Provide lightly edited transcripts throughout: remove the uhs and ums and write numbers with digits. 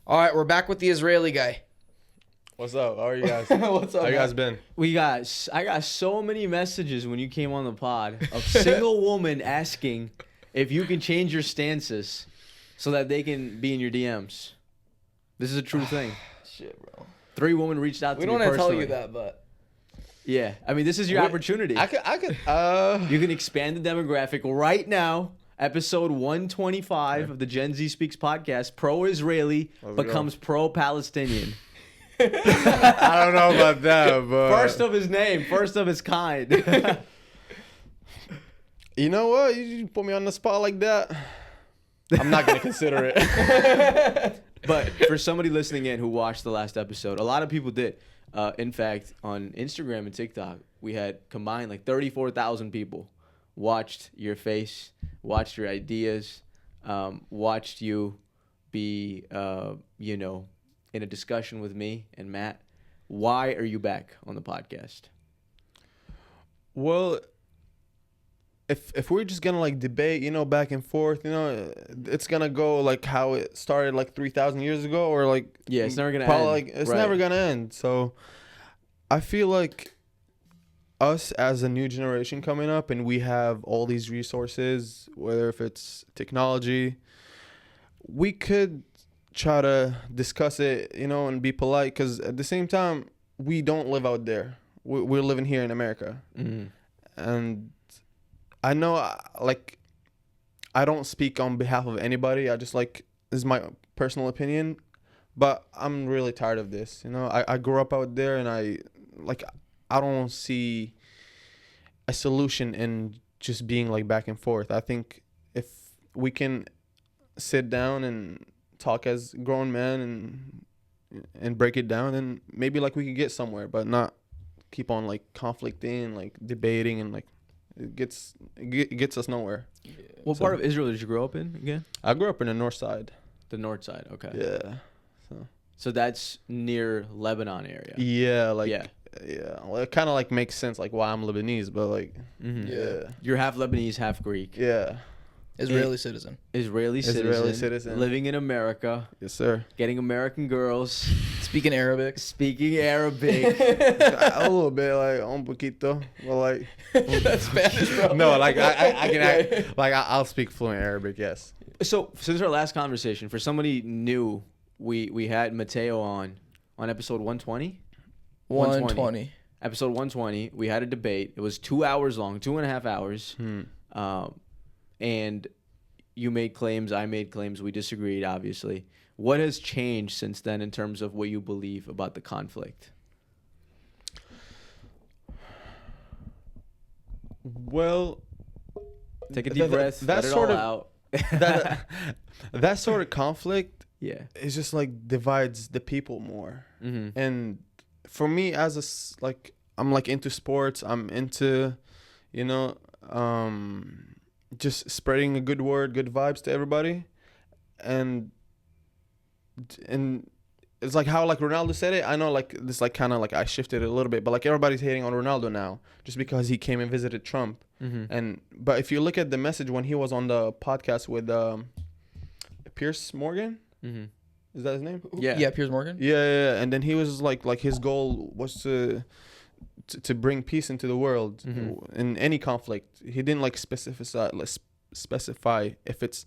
All right, we're back with the Israeli guy. What's up? How are you guys? What's up, How you man? guys been? I got so many messages when you came on the pod of single woman asking if you can change your stances so that they can be in your DMs. This is a true thing. Shit, bro. 3 women reached out to We me don't want to personally. tell you that, but Yeah, I mean, this is your opportunity. I could. You can expand the demographic right now. Episode 125 of the Gen Z Speaks podcast. Pro-Israeli becomes pro-Palestinian. I don't know about that, but First of his name, first of his kind. you know what? You put me on the spot like that. I'm not gonna consider it. But for somebody listening in who watched the last episode, a lot of people did. In fact, on Instagram and TikTok, we had combined like 34,000 people watched your face, watched your ideas, watched you be, in a discussion with me and Matt. Why are you back on the podcast? Well, if we're just gonna like debate, back and forth, it's gonna go like how it started like 3,000 years ago, or like Yeah, it's never gonna probably end. like it's Right. never gonna end. So I feel like us as a new generation coming up, and we have all these resources, whether if it's technology, we could try to discuss it, and be polite, because at the same time, we don't live out there. We're living here in America. Mm-hmm. And I know, like, I don't speak on behalf of anybody. I just, like, this is my personal opinion, but I'm really tired of this. I grew up out there, and I don't see a solution in just being, like, back and forth. I think if we can sit down and talk as grown men and break it down, and maybe, like, we could get somewhere, but not keep on, like, conflicting, like, debating, and, like, it gets us nowhere. What part of Israel did you grow up in again? I grew up in the north side. The north side, okay. Yeah. So that's near Lebanon area. Yeah, like, Yeah. yeah. Well, it kind of, like, makes sense, like, why I'm Lebanese, but, like, Mm-hmm. yeah. You're half Lebanese, half Greek. Yeah. Israeli citizen. Israeli citizen. Living in America. Yes, sir. Getting American girls. Speaking Arabic. Speaking Arabic. A little bit, like, un poquito, but, like, That's Spanish, bro. no, like, I can act, like, I'll speak fluent Arabic, yes. So since our last conversation, for somebody new, we had Mateo on episode 120. 120. Episode 120. We had a debate. It was 2 hours long, 2.5 hours. And you made claims, I made claims. We disagreed, obviously. What has changed since then in terms of what you believe about the conflict? Well, Take a deep breath. that Let it sort all of- out. that sort of conflict Yeah. is just, like, divides the people more. Mm-hmm. And for me, I'm, like, into sports. I'm into, just spreading a good word, good vibes to everybody. And it's like how, like, Ronaldo said it. I know, like, this, like, kind of, like, I shifted it a little bit, but, like, everybody's hating on Ronaldo now just because he came and visited Trump. Mm-hmm. But if you look at the message when he was on the podcast with Piers Morgan, Mm-hmm. is that his name? Yeah, Piers Morgan. Yeah. And then he was like his goal was to bring peace into the world in any conflict. He didn't, like, specify if it's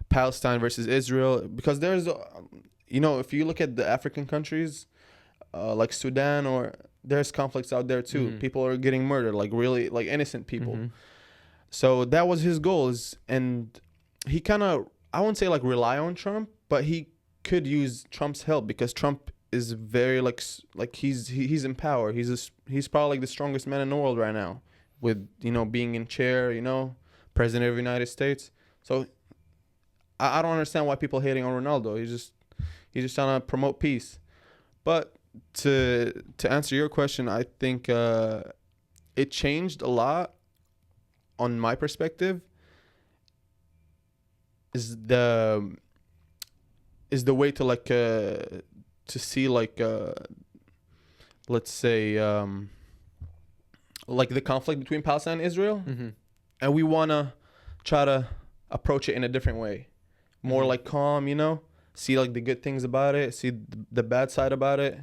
Palestine versus Israel, because there's if you look at the African countries, like Sudan, or there's conflicts out there too. Mm-hmm. People are getting murdered, like, really, like, innocent people. Mm-hmm. So that was his goals, and he kind of, I wouldn't say, like, rely on Trump, but he could use Trump's help, because Trump is very, like he's in power. He's probably, like, the strongest man in the world right now, with, being in chair, president of the United States. So I don't understand why people hating on Ronaldo. He's just trying to promote peace. But to answer your question, I think it changed a lot on my perspective. Is the way to, like, to see, like, let's say, like, the conflict between Palestine and Israel, Mm-hmm. and we want to try to approach it in a different way, more, Mhm. like, calm, see like the good things about it, see the bad side about it.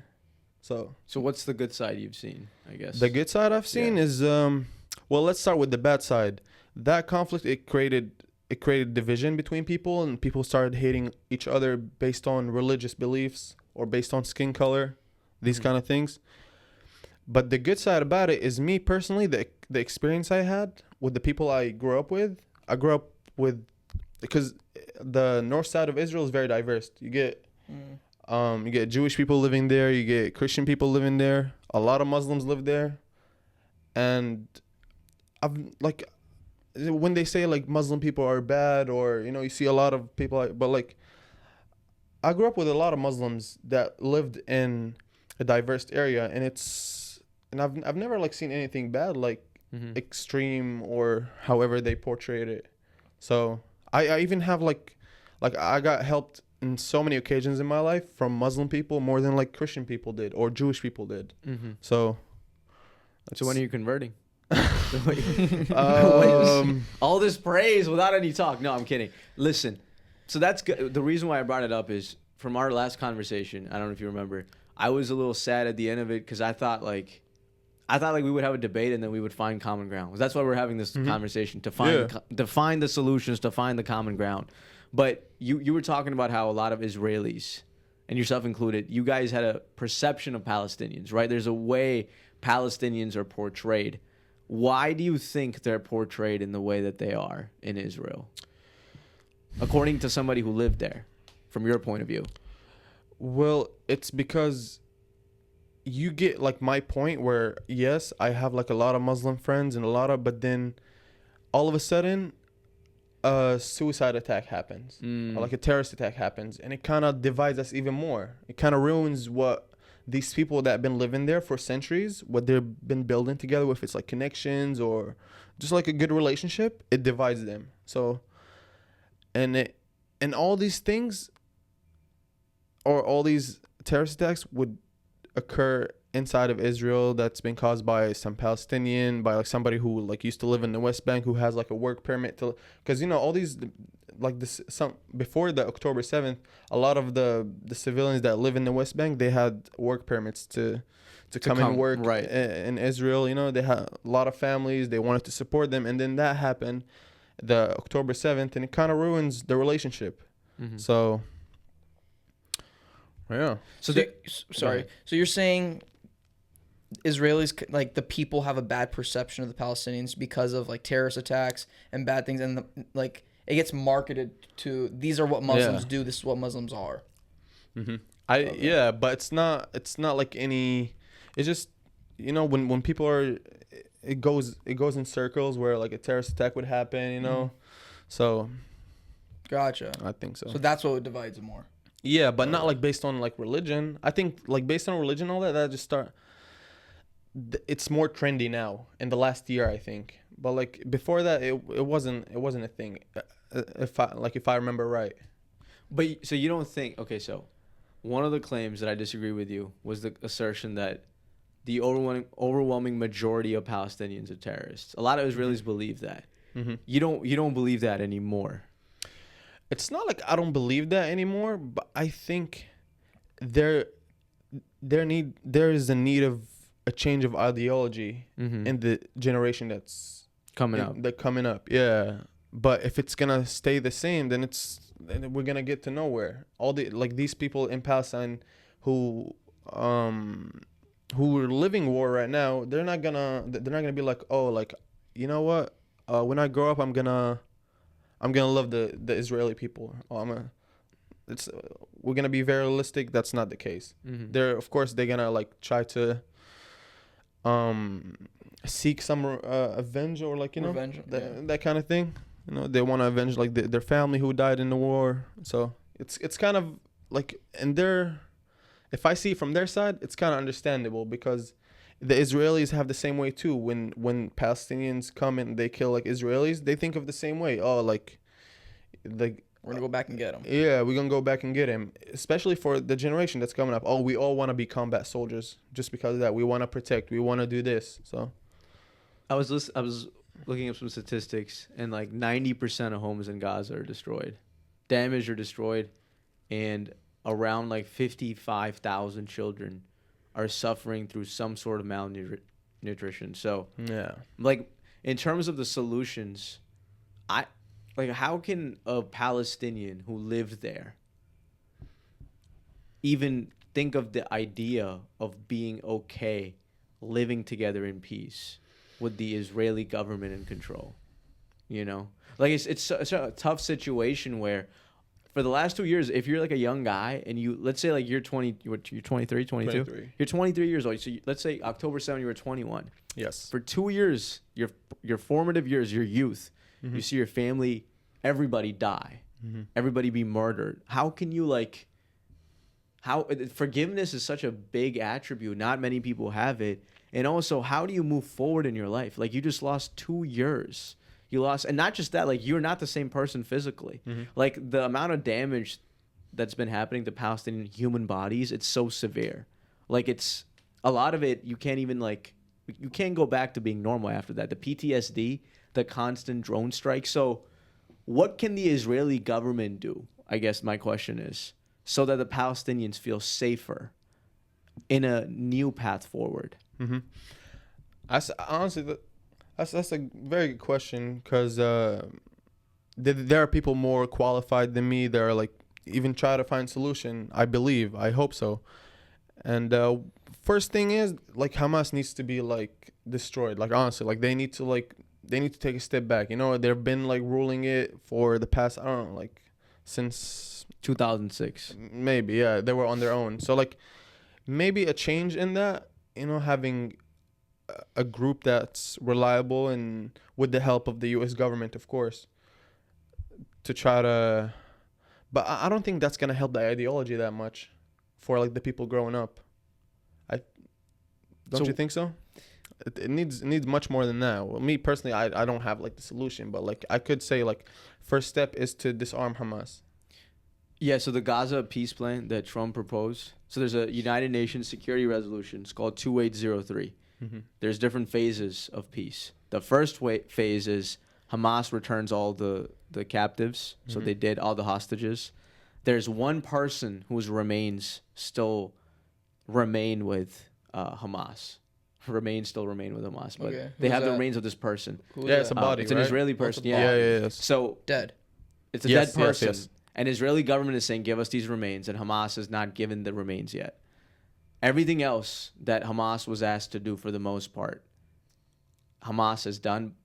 So what's the good side you've seen, I guess? the good side I've seen is well, let's start with the bad side. That conflict, it created division between people, and people started hating each other based on religious beliefs or based on skin color, these kind of things. But the good side about it is, me personally, the experience I had with the people I grew up with. I grew up with, because the north side of Israel is very diverse. You get Jewish people living there, you get Christian people living there, a lot of Muslims live there. And I've like, when they say like Muslim people are bad, or you see a lot of people, but like, I grew up with a lot of Muslims that lived in a diverse area, and I've never like seen anything bad, like extreme or however they portrayed it. So I even have like I got helped in so many occasions in my life from Muslim people more than like Christian people did or Jewish people did. So when are you converting? Um, All this praise without any talk. No, I'm kidding. Listen, so that's good. The reason why I brought it up is from our last conversation. I don't know if you remember. I was a little sad at the end of it because I thought like we would have a debate and then we would find common ground. That's why we're having this conversation, to find the solutions, to find the common ground. But you were talking about how a lot of Israelis, and yourself included, you guys had a perception of Palestinians, right? There's a way Palestinians are portrayed. Why do you think they're portrayed in the way that they are in Israel? According to somebody who lived there, from your point of view. Well, it's because you get like my point where, yes, I have like a lot of Muslim friends and but then all of a sudden a suicide attack happens, or like a terrorist attack happens, and it kind of divides us even more. It kind of ruins what these people that have been living there for centuries, what they've been building together, if it's like connections or just like a good relationship, it divides them. So, and all these things, or all these terrorist attacks would occur inside of Israel that's been caused by some Palestinian, by like somebody who like used to live in the West Bank, who has like a work permit to, because all these like this, some before the October 7th, a lot of the civilians that live in the West Bank, they had work permits to come and work in Israel. They had a lot of families, they wanted to support them, and then that happened, the October 7th, and it kind of ruins the relationship. So yeah. So So you're saying Israelis, like the people, have a bad perception of the Palestinians because of like terrorist attacks and bad things, and like it gets marketed to, these are what Muslims do, this is what Muslims are. But it's not like any. It's just when people are, it goes in circles where like a terrorist attack would happen. So. Gotcha. I think so. So that's what divides them more. Yeah, but not like based on like religion. I think like based on religion, all that just it's more trendy now in the last year, I think. But like before that, it wasn't a thing. If I remember right. But so you don't think, okay, so one of the claims that I disagree with you was the assertion that the overwhelming majority of Palestinians are terrorists. A lot of Israelis believe that. You don't believe that anymore. It's not like I don't believe that anymore, but I think there is a need of a change of ideology in the generation that's coming up. Yeah, but if it's gonna stay the same, then we're gonna get to nowhere. All these people in Palestine who are living war right now, they're not gonna be like, oh, like, you know what? When I grow up, I'm gonna love the Israeli people. We're gonna be very realistic. That's not the case. Of course they're gonna like try to seek some avenge, or like revenge, that kind of thing. They want to avenge like their family who died in the war. So it's kind of like, and if I see it from their side, it's kind of understandable, because the Israelis have the same way too. When Palestinians come and they kill like Israelis, they think of the same way. Oh, like we're gonna go back and get them. Yeah, we're gonna go back and get him. Especially for the generation that's coming up. Oh, we all want to be combat soldiers just because of that. We want to protect. We want to do this. So, I was looking up some statistics, and like 90% of homes in Gaza are destroyed, damaged or destroyed. and around like 55,000 children are suffering through some sort of malnutrition. So Yeah. like in terms of the solutions, how can a Palestinian who lived there even think of the idea of being okay living together in peace with the Israeli government in control? You know, like it's such a tough situation where for the last 2 years, if you're like a young guy and let's say like you're 20, you're 23, 22, 23. you're 23 years old. So let's say October 7, you were 21. Yes. For 2 years, your formative years, your youth, Mm-hmm. you see your family, everybody die, everybody be murdered. How can you forgiveness is such a big attribute. Not many people have it. And also, how do you move forward in your life? Like you just lost 2 years. You lost, and not just that, like you're not the same person physically. Like the amount of damage that's been happening to Palestinian human bodies, it's so severe. Like it's a lot of it, you can't go back to being normal after that. The PTSD, the constant drone strikes. So what can the Israeli government do? I guess my question is, so that the Palestinians feel safer in a new path forward. Honestly, that's a very good question, because there are people more qualified than me that are like even try to find solution. I hope so. And first thing is like Hamas needs to be like destroyed. Like honestly, like they need to take a step back. You know, they've been like ruling it for the past, I don't know, like since 2006. maybe, yeah, they were on their own. So like maybe a change in that, you know, having a group that's reliable and with the help of the U.S. government, of course, to try to, but I don't think that's gonna help the ideology that much for like the people growing up. Don't you think so? It needs much more than that. Well, me personally, I don't have like the solution, but like I could say like first step is to disarm Hamas. Yeah, so the Gaza peace plan that Trump proposed. So there's a United Nations security resolution. It's called 2803. There's different phases of peace. The first phase is Hamas returns all the captives. So they did all the hostages. There's one person whose remains still remain with Hamas. Still remain with Hamas, but they have the remains of this person. It's a body. It's an Israeli person. Yeah. So dead. It's a dead person. Yes. And Israeli government is saying, give us these remains, and Hamas has not given the remains yet. Everything else that Hamas was asked to do, for the most part, Hamas has done.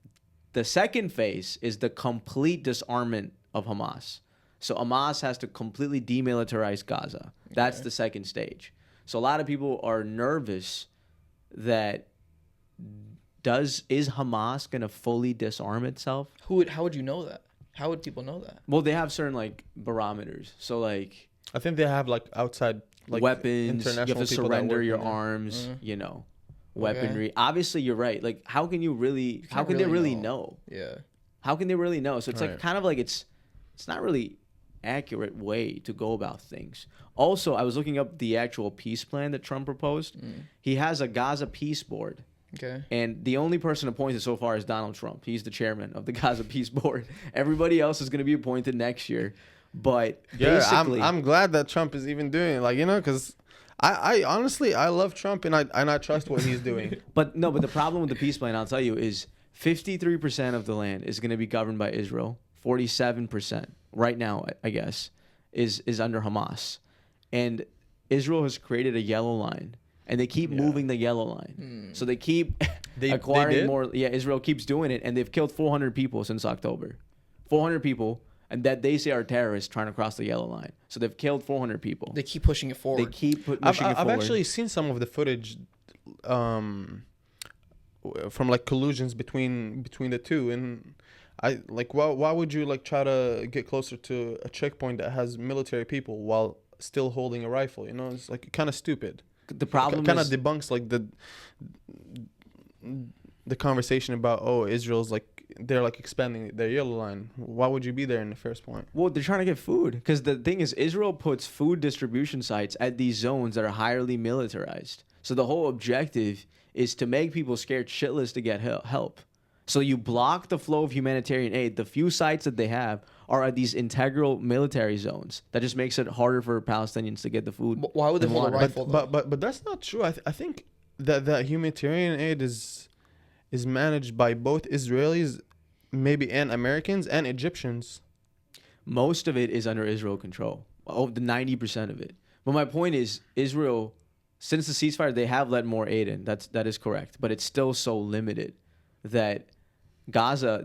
The second phase is the complete disarmament of Hamas. So Hamas has to completely demilitarize Gaza. That's the second stage. So a lot of people are nervous that is Hamas going to fully disarm itself? How would you know that? How would people know that? Well, they have certain like barometers. So like I think they have like outside like weapons. You have to surrender your arms. You know, weaponry. Obviously, you're right. Like, how can you really? How can they really know? Yeah. How can they really know? So it's like kind of like it's not really accurate way to go about things. Also, I was looking up the actual peace plan that Trump proposed. He has a Gaza peace board. Okay. And the only person appointed so far is Donald Trump. He's the chairman of the Gaza Peace Board. Everybody else is going to be appointed next year. But basically, I'm glad that Trump is even doing it. Like, you know, because I honestly, I love Trump and I trust what he's doing. But the problem with the peace plan, I'll tell you, is 53% of the land is going to be governed by Israel. 47% right now, I guess, is under Hamas. And Israel has created a yellow line. And they keep moving the yellow line. So they keep acquiring more. Yeah, Israel keeps doing it. And they've killed 400 people since October. 400 people. And that they say are terrorists trying to cross the yellow line. So they've killed 400 people. They keep pushing it forward. They keep pushing it forward. I've actually seen some of the footage from like collusions between the two. And I like, why would you like try to get closer to a checkpoint that has military people while still holding a rifle? You know, it's like kind of stupid. The problem kind of debunks like the conversation about Israel's like they're like expanding their yellow line. Why would you be there in the first point? Well, they're trying to get food, because the thing is Israel puts food distribution sites at these zones that are highly militarized. So the whole objective is to make people scared shitless to get help. So you block the flow of humanitarian aid. The few sites that they have are at these integral military zones that just makes it harder for Palestinians to get the food. Why would they and hold a water. rifle? But that's not true. I think that humanitarian aid is managed by both Israelis, maybe, and Americans and Egyptians. Most of it is under Israel control. Oh, the 90% of it. But my point is, Israel, since the ceasefire, they have let more aid in. That is correct. But it's still so limited that Gaza,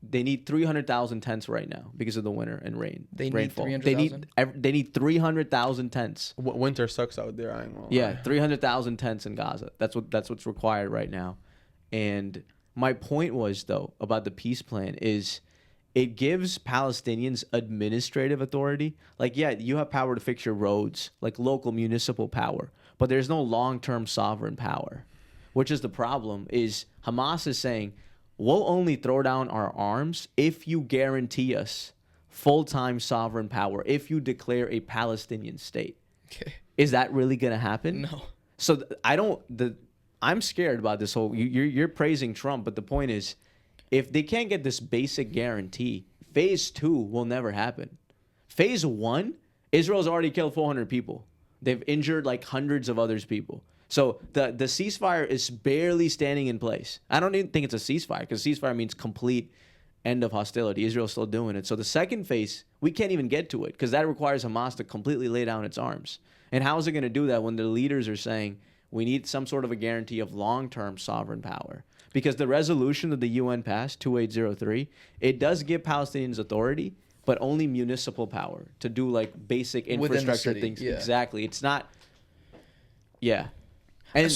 they need 300,000 tents right now because of the winter and rainfall. They need 300,000 tents. Winter sucks out there. I ain't gonna lie. Yeah, 300,000 tents in Gaza. That's what's required right now. And my point was, though, about the peace plan is it gives Palestinians administrative authority. Like, yeah, you have power to fix your roads, like local municipal power, but there's no long-term sovereign power, which is the problem. Is Hamas is saying, we'll only throw down our arms if you guarantee us full-time sovereign power, if you declare a Palestinian state. Okay. Is that really going to happen? No. So I'm scared about this whole, you're praising Trump, but the point is, if they can't get this basic guarantee, phase 2 will never happen. Phase 1, Israel's already killed 400 people. They've injured like hundreds of others people. So the ceasefire is barely standing in place. I don't even think it's a ceasefire, because ceasefire means complete end of hostility. Israel's still doing it. So the second phase, we can't even get to it, because that requires Hamas to completely lay down its arms. And how is it going to do that when the leaders are saying we need some sort of a guarantee of long-term sovereign power? Because the resolution that the UN passed, 2803, it does give Palestinians authority, but only municipal power to do like basic infrastructure things. Yeah. Exactly. It's not. Yeah. And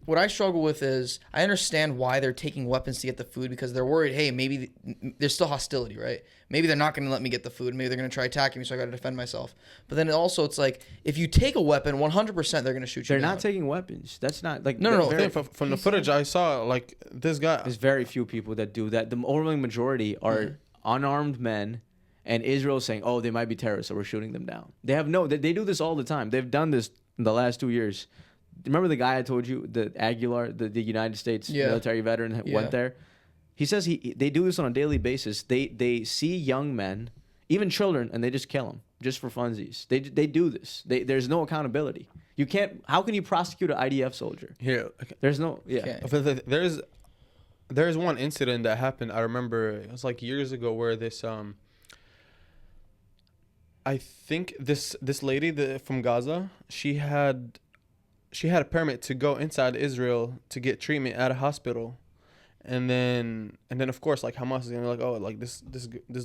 what I struggle with is I understand why they're taking weapons to get the food, because they're worried, hey, maybe there's still hostility, right? Maybe they're not going to let me get the food. Maybe they're going to try attacking me, so I got to defend myself. But then also it's like, if you take a weapon, 100% they're going to shoot you they're down. not taking weapons. That's not like No. From the footage I saw, like this guy. There's very few people that do that. The overwhelming majority are unarmed men, and Israel's saying, oh, they might be terrorists, so we're shooting them down. They do this all the time. They've done this in the last 2 years. Remember the guy I told you, the Aguilar, the United States military veteran that went there? He says they do this on a daily basis. They see young men, even children, and they just kill them just for funsies. They do this. There's no accountability. You can't. How can you prosecute an IDF soldier? Here, There's no. Yeah. There's one incident that happened. I remember it was like years ago where this I think this lady from Gaza, she had a permit to go inside Israel to get treatment at a hospital, and then of course like Hamas is gonna be like, oh, like this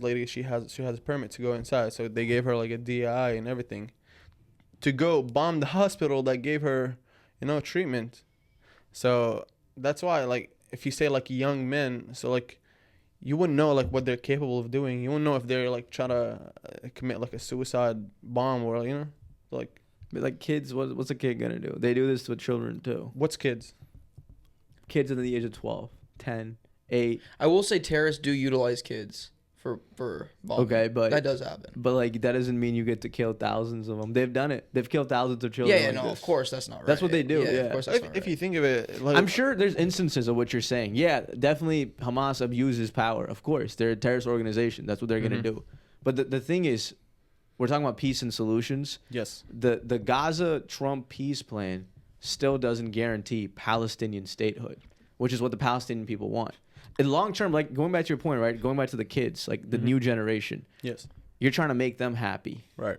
lady, she has a permit to go inside, so they gave her like a DI and everything to go bomb the hospital that gave her, treatment. So that's why, like, if you say like young men, so like you wouldn't know like what they're capable of doing. You wouldn't know if they're like trying to commit like a suicide bomb or like. But like kids, what's a kid gonna do? They do this with children too. What's kids? Kids under the age of 12, 10, 8. I will say terrorists do utilize kids for bombing. Okay, but that does happen. But like that doesn't mean you get to kill thousands of them. They've done it. They've killed thousands of children. Yeah, like no, this. of course that's not right. That's what they do. Yeah. Of course that's not If right. you think of it, like, I'm sure there's instances of what you're saying. Yeah, definitely Hamas abuses power. Of course, they're a terrorist organization. That's what they're gonna do. But the thing is, we're talking about peace and solutions. Yes. The Gaza Trump peace plan still doesn't guarantee Palestinian statehood, which is what the Palestinian people want. In long term, like going back to your point, right? Going back to the kids, like the new generation. Yes. You're trying to make them happy. Right.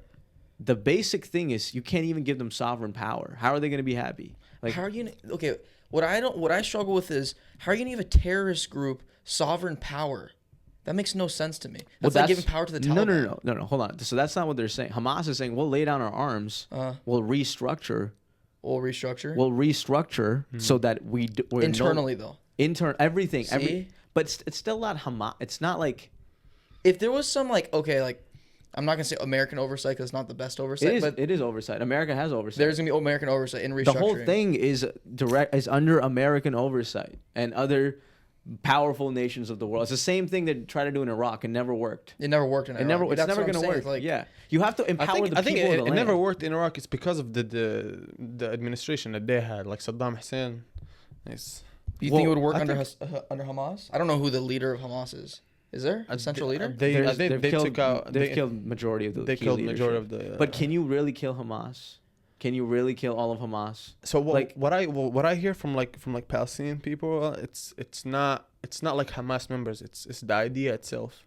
The basic thing is you can't even give them sovereign power. How are they going to be happy? Like, how are you? Okay, what I struggle with is, how are you gonna give a terrorist group sovereign power? That makes no sense to me. That's like giving power to the Taliban. No. Hold on. So that's not what they're saying. Hamas is saying we'll lay down our arms. We'll restructure. We'll restructure. We'll restructure so that we're internally though. Everything. See? But it's still not Hamas. It's not like. If there was some like I'm not gonna say American oversight because it's not the best oversight. But it is oversight. America has oversight. There's gonna be American oversight in restructuring. The whole thing is under American oversight and other powerful nations of the world. It's the same thing they tried to do in Iraq and never worked. It never worked in Iraq. It's never going to work. Like, yeah, you have to empower the people. I think of the it land. never worked in Iraq. It's because of the administration that they had, like Saddam Hussein. Do you think it would work under Hamas? I don't know who the leader of Hamas is. Is there a central leader? They've they killed, took out. They've killed majority of the They key killed leadership. majority of the. But can you really kill Hamas? Can you really kill all of Hamas? So like- what I hear from Palestinian people, it's not like Hamas members. It's the idea itself.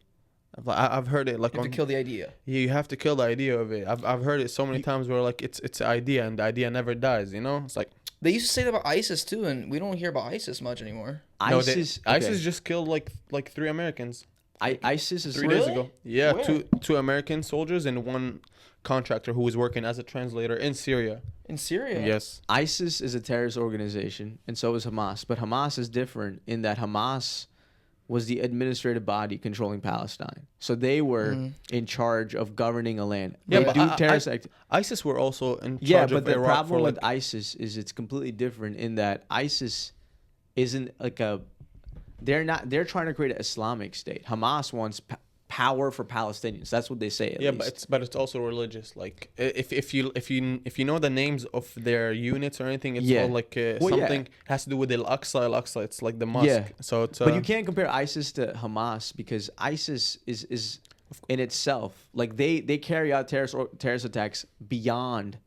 I've heard it like You have to kill the idea. you have to kill the idea of it. I've heard it so many times where like it's an idea and the idea never dies. You know, it's like They used to say that about ISIS too, and we don't hear about ISIS much anymore. ISIS, ISIS just killed like 3 Americans ISIS is 3 days Really? ago. Yeah, Where? two American soldiers and one contractor who was working as a translator in Syria. In Syria. Yes. ISIS is a terrorist organization, and so is Hamas. But Hamas is different in that Hamas was the administrative body controlling Palestine. So they were in charge of governing a land. Yeah, They but do terrorist ISIS were also in charge Yeah, of but the Iraq problem for with like, ISIS is it's completely different in that ISIS isn't like a. They're trying to create an Islamic state. Hamas wants power for Palestinians. That's what they say. At least. but it's also religious. Like if you know the names of their units or anything, it's Yeah. all like Well, yeah. something has to do with Al-Aqsa. Al-Aqsa, it's like the mosque. Yeah. So it's But you can't compare ISIS to Hamas because ISIS is in itself like they carry out terrorist attacks beyond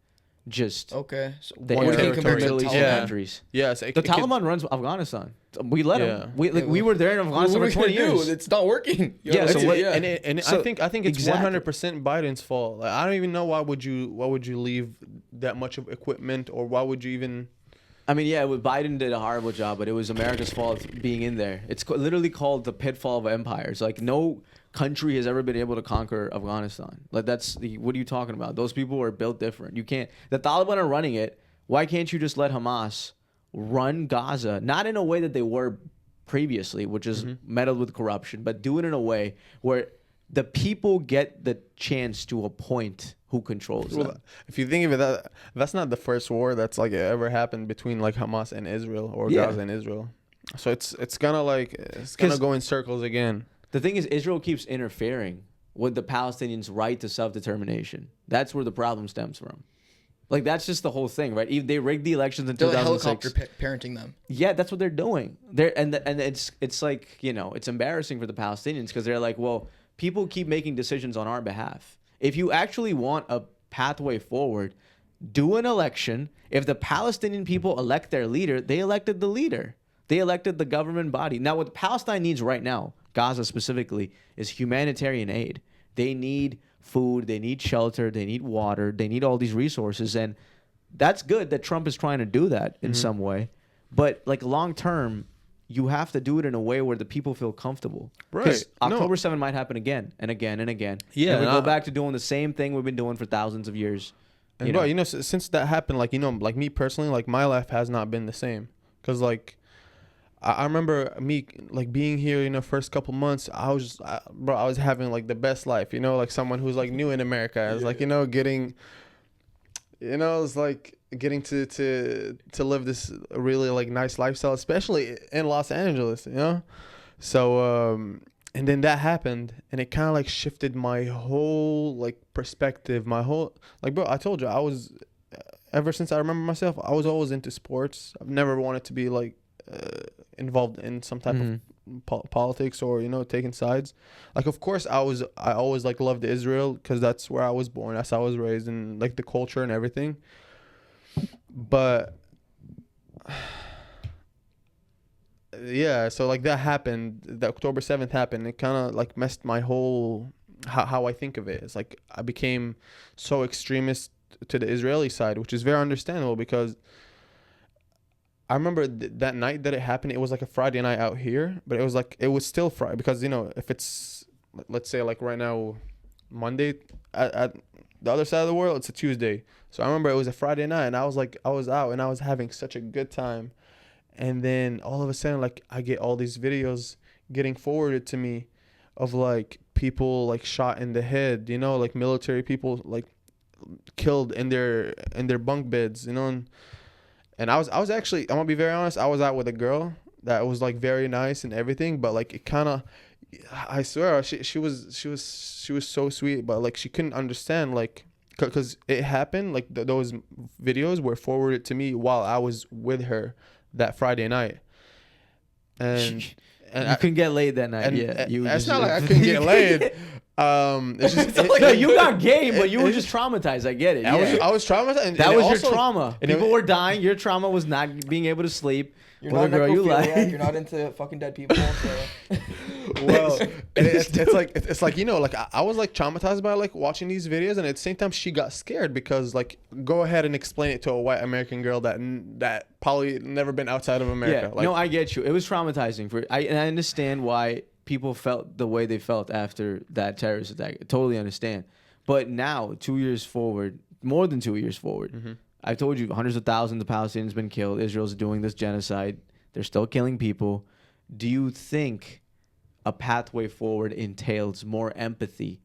just Okay. So the one Arabic territory. and Middle Eastern Yeah. countries. yes. The Taliban runs Afghanistan. We let them. Yeah. We were there in Afghanistan for 20 years. It's not working. Yeah, That's so it, what- yeah. So- I think it's exactly. 100% Biden's fault. Like, I don't even know why would you leave that much of equipment, or why would you even. I mean, yeah, Biden did a horrible job, but it was America's fault being in there. It's literally called the pitfall of empires. Like no country has ever been able to conquer Afghanistan. Like what are you talking about? Those people are built different. You can't. The Taliban are running it. Why can't you just let Hamas run Gaza? Not in a way that they were previously, which is meddled with corruption, but do it in a way where the people get the chance to appoint who controls them. Well, if you think of it, that's not the first war that's like ever happened between like Hamas and Israel or Yeah. Gaza and Israel. So it's gonna go in circles again. The thing is, Israel keeps interfering with the Palestinians' right to self-determination. That's where the problem stems from. Like, that's just the whole thing, right? They rigged the elections in They're like 2006. helicopter parenting them. Yeah, that's what they're doing. And it's like, you know, it's embarrassing for the Palestinians because they're like, well, people keep making decisions on our behalf. If you actually want a pathway forward, do an election. If the Palestinian people elect their leader, they elected the leader. They elected the government body. Now, what Palestine needs right now, Gaza specifically, is humanitarian aid. They need food, they need shelter, they need water, they need all these resources. And that's good that Trump is trying to do that in some way. But like long term, you have to do it in a way where the people feel comfortable. Right. October 7 might happen again and again and again. Yeah, And we and go I- back to doing the same thing we've been doing for thousands of years. And bro, since that happened, like like me personally, like my life has not been the same. Cause like I remember me like being here, first couple months, I was having like the best life, like someone who's like new in America. I was like, getting, it's like getting to live this really like nice lifestyle, especially in Los Angeles, So, and then that happened, and it kind of like shifted my whole like perspective, like, bro, I told you, I was, ever since I remember myself, I was always into sports. I've never wanted to be like involved in some type of politics or taking sides. Like, of course, I always like loved Israel because that's where I was born, that's how I was raised, and like the culture and everything. But yeah, so like that happened, the October 7th happened. It kind of like messed my whole how I think of it. It's like I became so extremist to the Israeli side, which is very understandable because I remember that night that it happened, it was like a Friday night out here, but it was still Friday because, if it's, let's say like right now, Monday at the other side of the world, it's a Tuesday. So I remember it was a Friday night and I was out and I was having such a good time. And then all of a sudden, like I get all these videos getting forwarded to me of like people like shot in the head, like military people like killed in their bunk beds, And I was actually, I'm gonna be very honest, I was out with a girl that was like very nice and everything, but like it kind of, I swear she was so sweet, but like she couldn't understand, like, because it happened, like those videos were forwarded to me while I was with her that Friday night. and you couldn't get laid that night. and Yeah, you. it's just- not like I couldn't get laid. It's just no, you got game, but you were just traumatized. I get it. I was traumatized. And, that and was also, your trauma. and People were dying. Your trauma was not being able to sleep. You're with not a girl you necrophiliac, like. You're not into fucking dead people. So. Well, it's like, you know, like I was like traumatized by like watching these videos, and at the same time she got scared because like go ahead and explain it to a white American girl that probably never been outside of America. Yeah, Like, no, I get you. It was traumatizing and I understand why people felt the way they felt after that terrorist attack. I totally understand. But now, 2 years forward, more than 2 years forward, I told you hundreds of thousands of Palestinians been killed. Israel's doing this genocide. They're still killing people. Do you think a pathway forward entails more empathy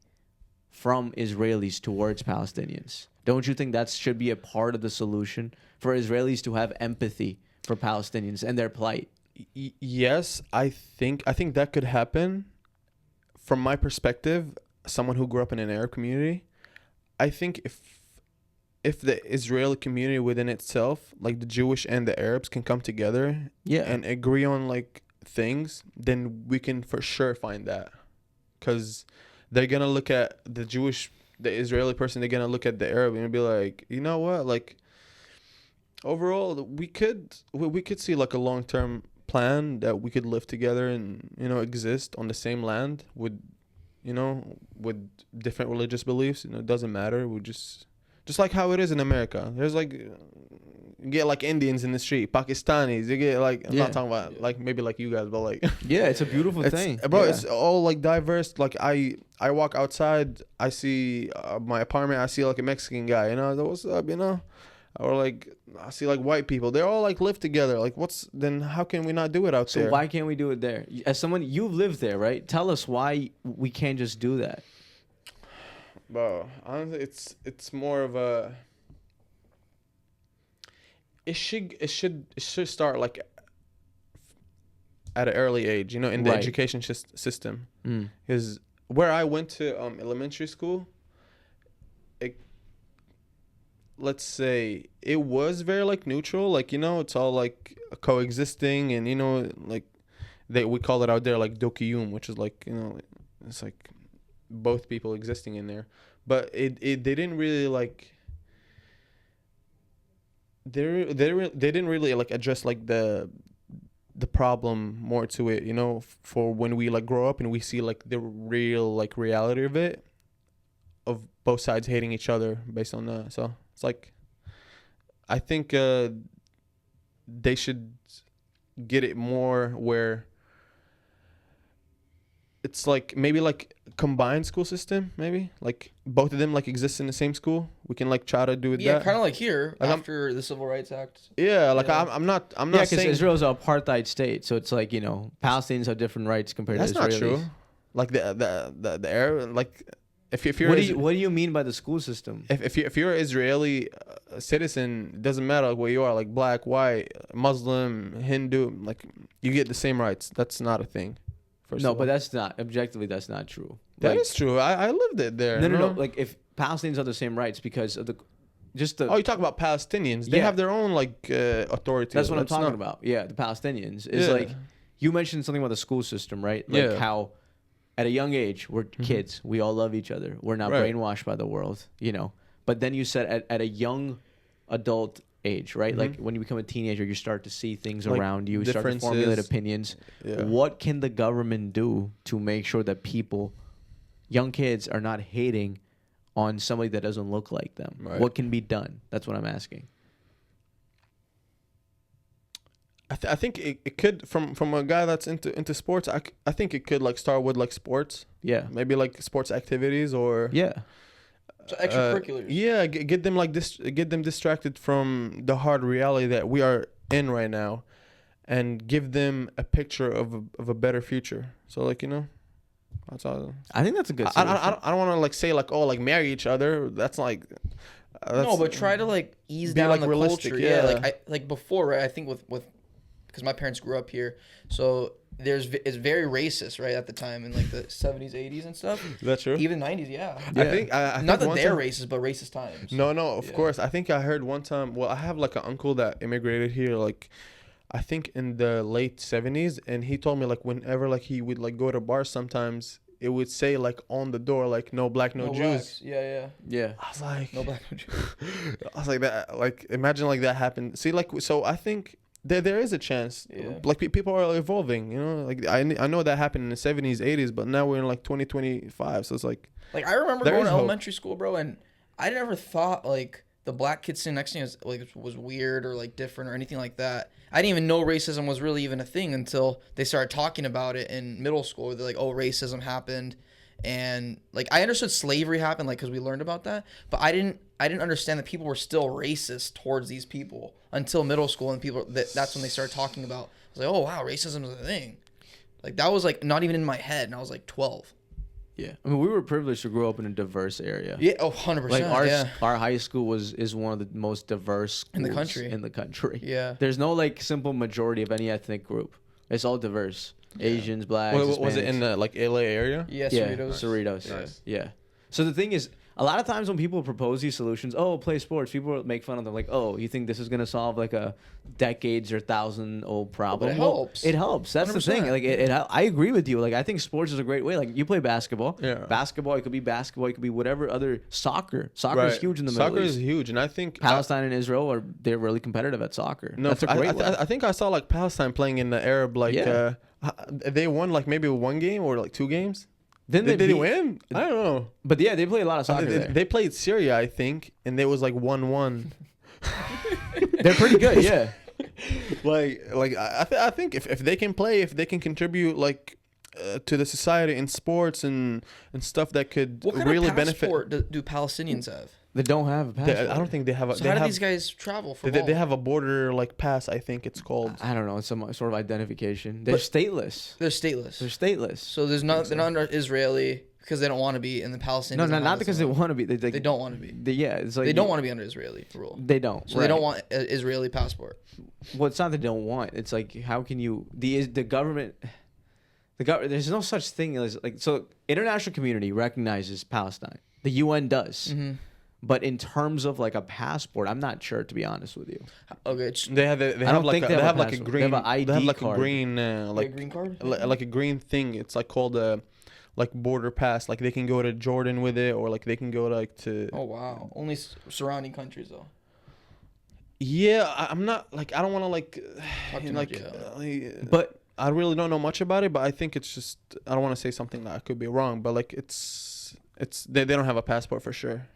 from Israelis towards Palestinians? Don't you think that should be a part of the solution for Israelis to have empathy for Palestinians and their plight? yes, I think that could happen. From my perspective, someone who grew up in an Arab community, I think if the Israeli community within itself, like the Jewish and the Arabs, can come together and agree on like things, then we can for sure find that. Because they're going to look at the Israeli person, they're going to look at the Arab and be like, you know what? Like, overall, we could see like a long-term plan that we could live together and, you know, exist on the same land with, you know, with different religious beliefs. You know, it doesn't matter. We just like how it is in America. There's like, you get like Indians in the street, Pakistanis. You get like, I'm not talking about like maybe like you guys, but like, yeah, it's a beautiful thing, bro. Yeah. It's all like diverse. Like I walk outside, I see my apartment, I see like a Mexican guy. You know, what's up? You know, or like I see like white people. They're all like live together. Like then how can we not do it out there? So why can't we do it there? As someone, you've lived there, right? Tell us why we can't just do that. Bro, honestly, it's more of a. It should start like at an early age, you know, in the education system. Because where I went to elementary school, let's say it was very like neutral, like, you know, it's all like coexisting, and, you know, like we call it out there like dokiyum, which is like, you know, it's like both people existing in there. But they didn't really like they didn't really like address like the problem more to it, you know, for when we like grow up and we see like the real like reality of it, of both sides hating each other based on that. So it's like, I think they should get it more where it's like maybe like combined school system, maybe like both of them like exist in the same school. We can like try to do it. Yeah, that kind of like here like after the Civil Rights Act. Yeah, like Yeah. I'm not Yeah, because saying Israel's an apartheid state, so it's like, you know, Palestinians have different rights compared that's to not Israelis. true. Like the Arab, like if you're What do you mean by the school system? if you're an Israeli citizen, it doesn't matter where you are, like black, white, Muslim, Hindu, like you get the same rights. That's not a thing. No, but that's not objectively. That's not true. That Like, is true. I lived it there. no. Like if Palestinians have the same rights because of the Oh, you talk about Palestinians. They Yeah. have their own like authority. That's what I'm talking about. Yeah, the Palestinians is like, you mentioned something about the school system, right? Like how at a young age we're kids, we all love each other. We're not brainwashed by the world, you know. But then you said at a young adult age, right? Like when you become a teenager, you start to see things Like around you. You start to formulate opinions. Yeah. What can the government do to make sure that people, young kids, are not hating on somebody that doesn't look like them? Right. What can be done? That's what I'm asking. I think it could, from a guy that's into sports. I think it could like start with like sports. Yeah. Maybe like sports activities or Yeah. So extracurriculars. Yeah, get them like get them distracted from the hard reality that we are in right now, and give them a picture of a better future. So like, you know, that's all. I think that's a good I solution. don't want to like say like, oh, like marry each other. That's like No, but try to like ease be, down like, the realistic, culture. yeah. Like before, right? I think with because my parents grew up here, so it's very racist, right, at the time in like the 70s, 80s and stuff. That's true. Even 90s, yeah. I think I Not think that they're time, racist, but racist times. No, of course. I think I heard one time. Well, I have like an uncle that immigrated here. Like, I think in the late 70s, and he told me like whenever like he would like go to bars, sometimes it would say like on the door like no black, no Jews. Blacks. Yeah. I was like, No black, no Jews. I was like that. Like imagine like that happened. See, like so I think there is a chance. Yeah. Like people are evolving. You know, like I know that happened in the 70s, 80s, but now we're in like 2025. So it's like I remember there going is to hope. elementary school, bro, and I never thought like the black kid sitting next to me was weird or like different or anything like that. I didn't even know racism was really even a thing until they started talking about it in middle school. They're like, oh, racism happened. And like I understood slavery happened like because we learned about that, but I didn't understand that people were still racist towards these people until middle school, and that's when they started talking about. I was like, oh wow, racism is a thing. Like that was like not even in my head, and I was like 12. Yeah, I mean, we were privileged to grow up in a diverse area. Yeah, 100%. Like our high school is one of the most diverse schools In the country. In the country. Yeah. There's no like simple majority of any ethnic group. It's all diverse. Yeah. Asians, blacks. was it in the like LA area? Yeah, Yeah, Cerritos. Cerritos. Nice. Yeah. So the thing is, a lot of times when people propose these solutions, oh, play sports, people make fun of them like, oh, you think this is gonna solve like a decades or thousand-old problem? But it helps. It helps. That's 100%. the thing. Like I agree with you. Like I think sports is a great way. Like you play basketball. Yeah. Basketball. It could be basketball. It could be whatever other soccer. Soccer is huge in the Middle Soccer East. is huge, and I think Palestine and Israel they're really competitive at soccer. No, that's a great way. I think I saw like Palestine playing in the Arab like they won like maybe one game or like two games. Then Did they win? I don't know. But yeah, they play a lot of soccer there. They played Syria, I think, and it was like 1-1. They're pretty good, yeah. I think if they can play, if they can contribute like to the society in sports and stuff that could What kind really of passport benefit. do Palestinians have? They don't have a passport. I don't think they have a. So they how do have, these guys travel from they have a border like pass, I think it's called. I don't know. It's some sort of identification. They're stateless. They're stateless. They're stateless. So they're not under Israeli because they don't want to be, and the Palestinians. No, don't not have because this they want to be. They don't want to be. Yeah, it's like They don't want to be under Israeli rule. They don't. So they don't want an Israeli passport. Well, it's not that they don't want. It's like how can you the government. There's no such thing as like so. International community recognizes Palestine. The UN does. Mm-hmm. But in terms of like a passport, I'm not sure, to be honest with you. Okay. They have like a green. They have an ID they have like card. a green Like a green card. like a green thing. It's like called a like border pass. Like they can go to Jordan with it, or like they can go like to. Oh wow! Only surrounding countries though. Yeah, I'm not like I don't want to like Talk too like. much, But I really don't know much about it, but I think it's just I don't want to say something that I could be wrong, but like it's they don't have a passport for sure.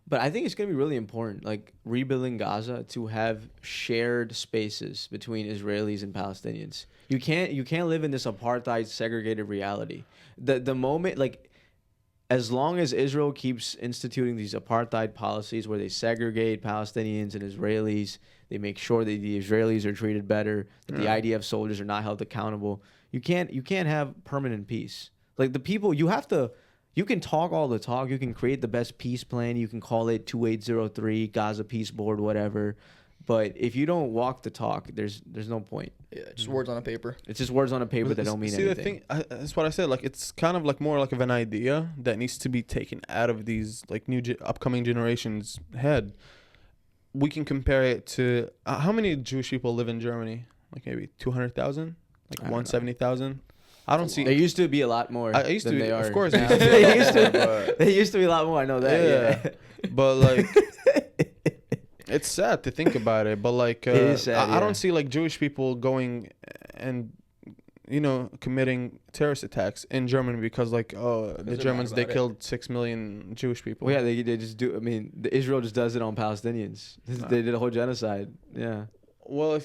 But I think it's going to be really important, like rebuilding Gaza, to have shared spaces between Israelis and Palestinians. You can't live in this apartheid segregated reality. The moment, like, as long as Israel keeps instituting these apartheid policies where they segregate Palestinians and Israelis, they make sure that the Israelis are treated better, that the IDF soldiers are not held accountable. You can't have permanent peace. Like the people, you can talk all the talk. You can create the best peace plan. You can call it 2803, Gaza Peace Board, whatever. But if you don't walk the talk, there's no point. Yeah, just words on a paper. It's just words on a paper that don't mean anything. The thing, that's what I said. Like it's kind of like more like of an idea that needs to be taken out of these like new upcoming generations' head. We can compare it to how many Jewish people live in Germany? Like maybe 200,000, like 170,000. I don't see. There used to be a lot more. I used to be, of course. There used to be a lot more. I know that. Yeah. But like, it's sad to think about it. But like, it is sad, I don't see like Jewish people going and committing terrorist attacks in Germany because like the Germans they killed 6 million Jewish people. Well, yeah, they just do. I mean, Israel just does it on Palestinians. They did a whole genocide. Yeah. Well,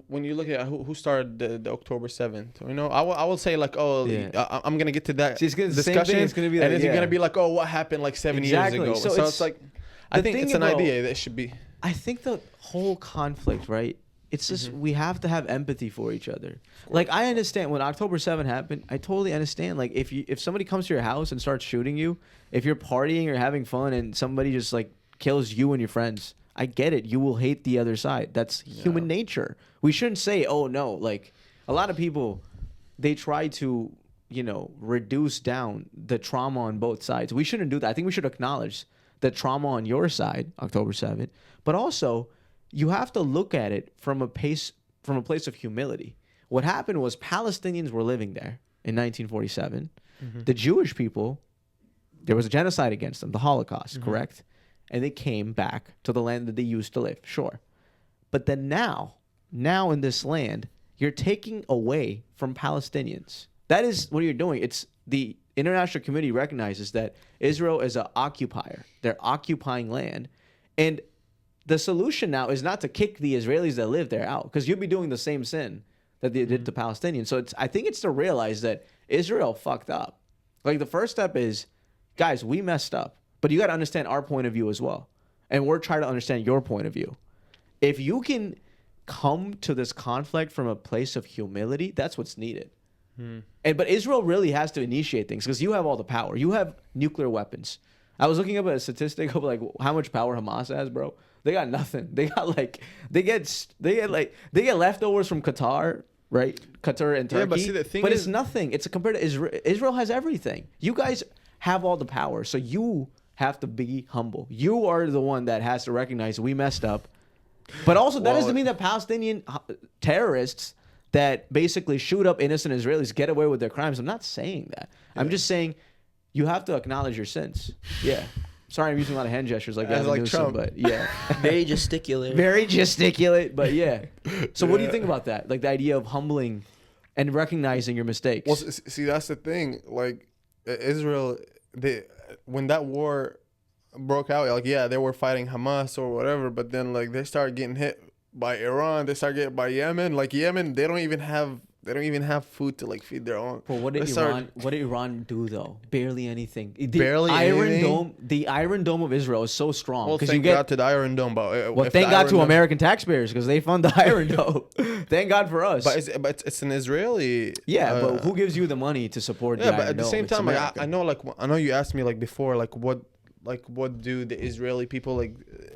when you look at who started the October 7th, I will say like, I'm gonna get to that discussion. It's gonna be like, and it's gonna be like, oh, what happened like 7 years ago? So it's like, I think it's an idea that should be. I think the whole conflict, right? It's just we have to have empathy for each other. Like I understand when October 7th happened, I totally understand. Like if somebody comes to your house and starts shooting you, if you're partying or having fun and somebody just like kills you and your friends. I get it. You will hate the other side. That's human nature. We shouldn't say, oh, no. Like, a lot of people, they try to, reduce down the trauma on both sides. We shouldn't do that. I think we should acknowledge the trauma on your side, October 7th. But also, you have to look at it from a from a place of humility. What happened was Palestinians were living there in 1947. The Jewish people, there was a genocide against them, the Holocaust, correct? And they came back to the land that they used to live, sure. But then now in this land, you're taking away from Palestinians. That is what you're doing. It's the international community recognizes that Israel is an occupier. They're occupying land. And the solution now is not to kick the Israelis that live there out, because you'll be doing the same sin that they did to Palestinians. So I think it's to realize that Israel fucked up. Like, the first step is, guys, we messed up. But you got to understand our point of view as well. And we're trying to understand your point of view. If you can come to this conflict from a place of humility, that's what's needed. But Israel really has to initiate things, because you have all the power. You have nuclear weapons. I was looking up a statistic of like how much power Hamas has, bro. They got nothing. They got like they get leftovers from Qatar, right? Qatar and Turkey. Yeah, but see, the thing but is, it's nothing. It's a compared to Israel. Israel has everything. You guys have all the power, so you have to be humble. You are the one that has to recognize we messed up. But also, that doesn't mean that Palestinian terrorists that basically shoot up innocent Israelis get away with their crimes. I'm not saying that. I'm just saying you have to acknowledge your sins. Yeah. Sorry, I'm using a lot of hand gestures like that. Like Trump. But yeah. Very gesticulate. Very gesticulate, but yeah. So what do you think about that? Like the idea of humbling and recognizing your mistakes. Well, see, that's the thing. Like, Israel, when that war broke out, like, yeah, they were fighting Hamas or whatever, but then like they started getting hit by Iran, they started getting by Yemen. Like, Yemen, they don't even have food to like feed their own. Well, what did Iran do though? Barely anything. Barely anything? The Iron Dome of Israel is so strong. Well, thank God to the Iron Dome. But thank God to American taxpayers, because they fund the Iron Dome. Thank God for us. But it's an Israeli. Yeah, but who gives you the money to support the Iron Dome? Yeah, but at the same time, like, I know you asked me like before, like what do the Israeli people like,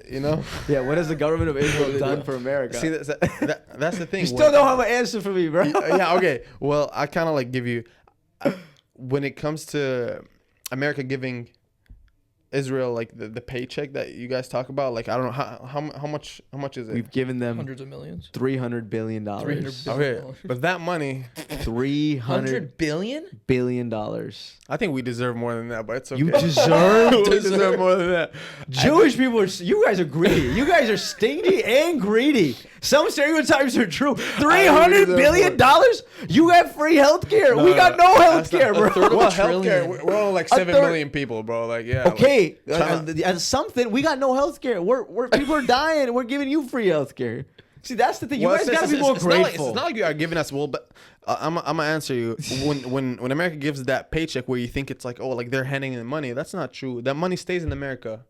you know? Yeah, what has the government of Israel done for America? See, that's the thing. You still don't have an answer for me, bro. Yeah, okay. Well, I kind of like give you, when it comes to America giving Israel like the paycheck that you guys talk about, like, I don't know how much is it? We've given them hundreds of millions. $300 billion. Okay, but that money, $300 billion. I think we deserve more than that, but it's okay. You deserve we deserve more than that. Jewish people you guys are greedy. You guys are stingy and greedy. Some stereotypes are true. $300 billion? You have free healthcare. We got no healthcare, bro. Well, healthcare, we're all like 7 million people, bro. Like, yeah. Okay, as something, we got no healthcare. We're people are dying, and we're giving you free healthcare. See, that's the thing. You guys gotta be more grateful. It's not like you are giving us but I'm gonna answer you. When America gives that paycheck, where you think it's like, oh, like they're handing in money, that's not true. That money stays in America.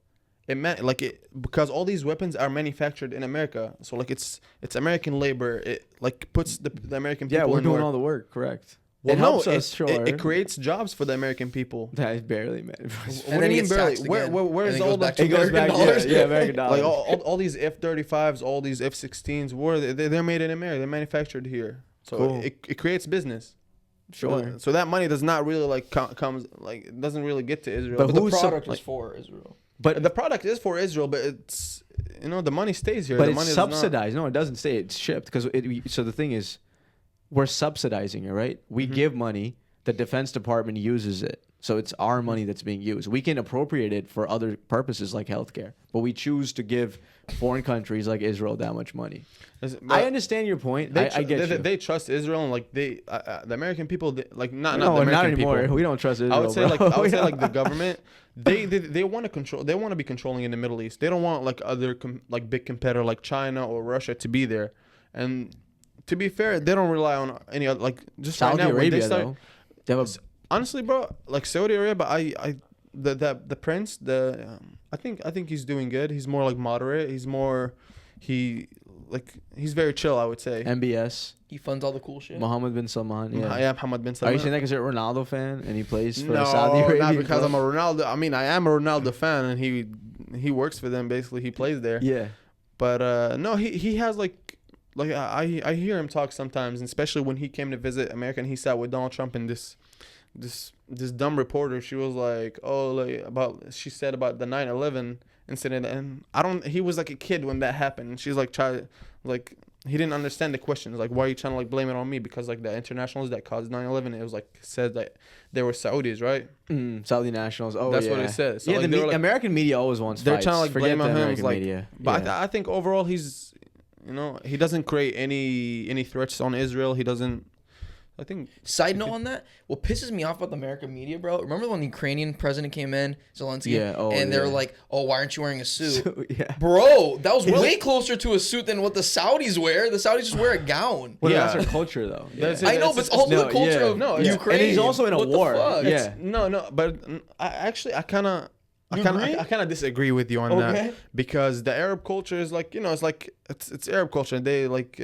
Because all these weapons are manufactured in America, so like it's American labor. It like puts the American people. Yeah, we're doing work. all the work, correct. Well, it helps us, sure. It creates jobs for the American people. That is barely, man. What do you mean barely? Where is all that? It goes back, yeah, American dollars. Like all these F-35s, all these F-16s, they're made in America. They're manufactured here. So cool. It creates business. Sure. So that money does not really like comes like it doesn't really get to Israel. But the product is for Israel. But the product is for Israel, but it's the money stays here. But the it's money subsidized. No, it doesn't say it's shipped, because so the thing is, we're subsidizing it, right? We give money, the Defense Department uses it. So it's our money that's being used. We can appropriate it for other purposes like healthcare, but we choose to give foreign countries like Israel that much money. I understand your point. I get you. They trust Israel, and like the American people, not anymore. People. We don't trust Israel. I would say like the government. They want to control. They want to be controlling in the Middle East. They don't want like other like big competitor like China or Russia to be there. And to be fair, they don't rely on any other, like, just Saudi right now, Arabia, though. Honestly, bro, like Saudi Arabia, the prince, I think he's doing good. He's more like moderate. He's very chill, I would say. MBS. He funds all the cool shit. Mohammed bin Salman. Yeah, yeah, Mohammed bin Salman. Are you saying that because you're a Ronaldo fan and he plays for no, Saudi Arabia? No, not because I'm a Ronaldo. I mean, I am a Ronaldo fan, and he works for them. Basically, he plays there. Yeah. But no, he has like I hear him talk sometimes, and especially when he came to visit America and he sat with Donald Trump and this dumb reporter. She was like, she said about the 9/11 incident, and he was like a kid when that happened, and she's like he didn't understand the question. It's like, why are you trying to like blame it on me? Because like the internationals that caused 9/11, it was like said that they were Saudis, right? Saudi nationals. Oh, That's yeah. what it said. So Yeah, like, the American media always wants they're fights. trying to like Forget blame the on him. American Like, media. but Yeah. I think overall he's, you know, he doesn't create any threats on Israel. He doesn't. I think. Side note on that, what pisses me off about the American media, bro, remember when the Ukrainian president came in, Zelensky? Yeah, oh, and they were yeah. like, oh, why aren't you wearing a suit? So, yeah. Bro, that was way closer to a suit than what the Saudis wear. The Saudis just wear a gown. Well, Yeah. that's our culture, though. That's Yeah. it. I know, but it's also no, the culture yeah. of No, Ukraine. And he's also in a What the war. fuck? Yeah. No, but I kind of. I agree? kind of disagree with you on Okay. that, because the Arab culture is like, you know, it's like it's Arab culture. They like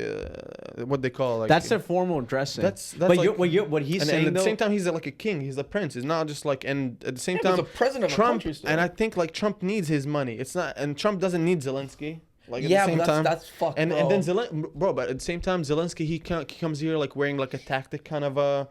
what they call like That's their formal dressing. That's but like, what he's and saying, at the though, same time he's like a king. He's a prince. It's not just like, and at the same Yeah, time he's the president of a Trump, country still. and I think like Trump needs his money. It's not, and Trump doesn't need Zelensky. Like at Yeah, the same but time, that's fucked, and bro. then bro, but at the same time Zelensky he comes here like wearing like a tactic kind of a.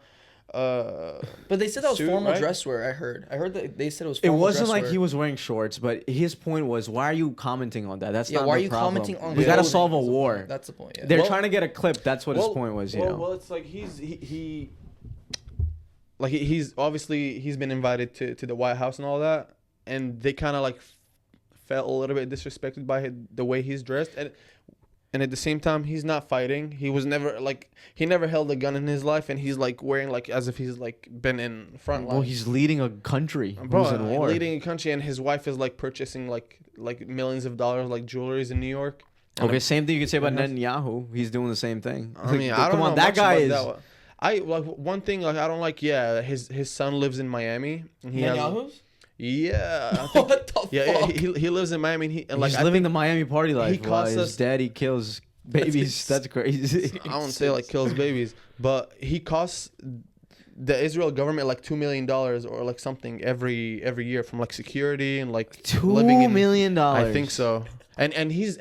But they said that was suit, formal right? dress wear. I heard that they said it was. it Formal wasn't dress like wear. he was wearing shorts, but his point was, why are you commenting on that? That's Yeah, not why are the you problem. commenting on? We gotta clothing? solve a That's the war. point. That's the point. Yeah. They're Well- trying to get a clip. That's what his point was. You know. Well, it's like he like he's obviously he's been invited to the White House and all that, and they kind of like felt a little bit disrespected by the way he's dressed, and at the same time he's not fighting. He was never like, he never held a gun in his life, and he's like wearing like as if he's like been in front line. Well, he's leading a country Bro, who's in war. leading a country, and his wife is like purchasing like millions of dollars like jewelries in New York. And Okay, same thing you could say about Yeah. Netanyahu. He's doing the same thing. I mean, I don't come know on, that much guy about is. that one. I like one thing like I don't like. Yeah, his son lives in Miami. And he has, Netanyahu's? yeah, I think, What the yeah, fuck? he lives in Miami. And he and like He's I living the Miami party life he while costs his us- daddy kills babies. That's crazy. I don't say like kills babies, but he costs the Israel government like $2 million or like something every year from like security and like living $2 in, million. I think so. And he's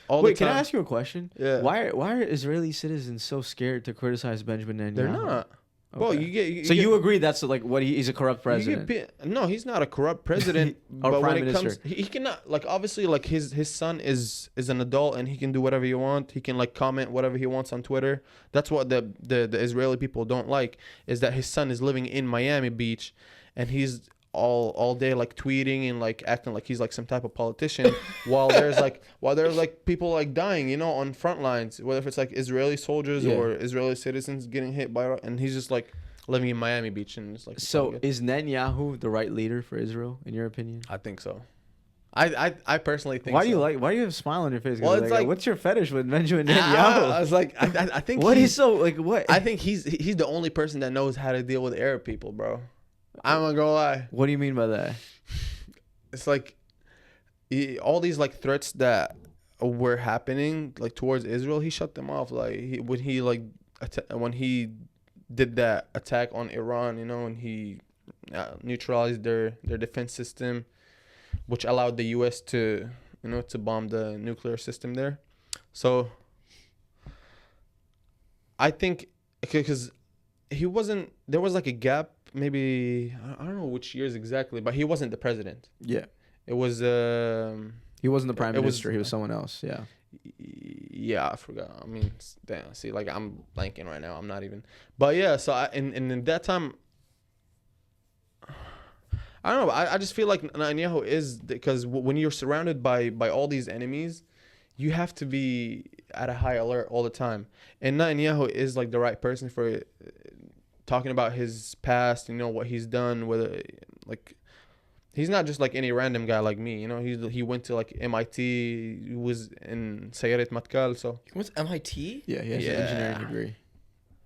all Wait, the can time. I ask you a question? Yeah. Why are Israeli citizens so scared to criticize Benjamin Netanyahu? They're not. Well, Okay. you get. So get- you agree that's like what he's a corrupt you get president? no, he's not a corrupt president. Or but prime when it minister. comes, he cannot like obviously like his son is an adult and he can do whatever he wants. He can like comment whatever he wants on Twitter. That's what the Israeli people don't like, is that his son is living in Miami Beach, and he's all day like tweeting and like acting like he's like some type of politician while there's like people like dying, you know, on front lines, whether if it's like Israeli soldiers Yeah. or Israeli citizens getting hit by, and he's just like living in Miami Beach and it's like. So is Netanyahu the right leader for Israel, in your opinion? I think so. I personally think. Why do so. why do you have a smile on your face? Well, it's like- what's your fetish with Benjamin I Netanyahu? was like, I think What he's is so like what? I think he's the only person that knows how to deal with Arab people, bro. I'm not gonna lie. What do you mean by that? It's like all these like threats that were happening like towards Israel, he shut them off. Like when he did that attack on Iran, you know, and he neutralized their defense system, which allowed the U.S. to bomb the nuclear system there. So I think because there was like a gap, maybe I don't know which years exactly, but he wasn't the president. Yeah, It was he wasn't the prime It was- minister. He was someone else. Yeah. yeah, I forgot. I mean, damn, see, like I'm blanking right now. I'm not even. But yeah, so in that time, I don't know. I just feel like Netanyahu is, because when you're surrounded by all these enemies, you have to be at a high alert all the time. And Netanyahu is like the right person for it, talking about his past, you know, what he's done, whether like he's not just like any random guy like me, you know. He went to like MIT, he was in Sayeret Matkal, so He went to MIT? Yeah, he has an Yeah. engineering degree.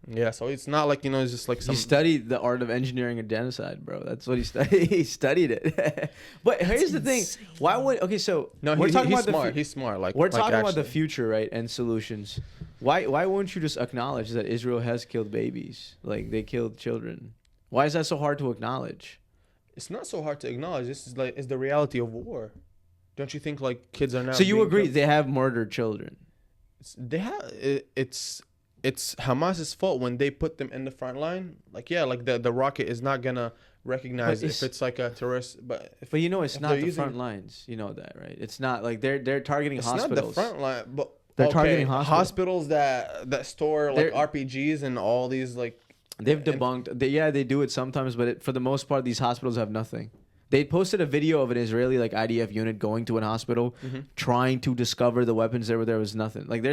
yeah, so it's not like, you know, it's just like some. He studied the art of engineering and genocide, bro. That's what he studied. He studied it. But here's the thing: insane. why would so No, we're talking he's about smart. the He's smart. Like we're like talking about the actually. future, right, and solutions. Why won't you just acknowledge that Israel has killed babies? Like they killed children. Why is that so hard to acknowledge? It's not so hard to acknowledge. This is like it's the reality of war. Don't you think like kids are now? So you being agree killed? they have murdered children? They have it's Hamas's fault when they put them in the front line. Like yeah, like the rocket is not gonna recognize But if it's like a terrorist, but if But you know it's if not they're the using- front lines. You know that, right? It's not like they're targeting it's hospitals. not the front line. But They're targeting hospitals that store like RPGs and all these like. They've debunked. They do it sometimes, but for the most part, these hospitals have nothing. They posted a video of an Israeli like IDF unit going to an hospital, trying to discover the weapons there. There was nothing. Like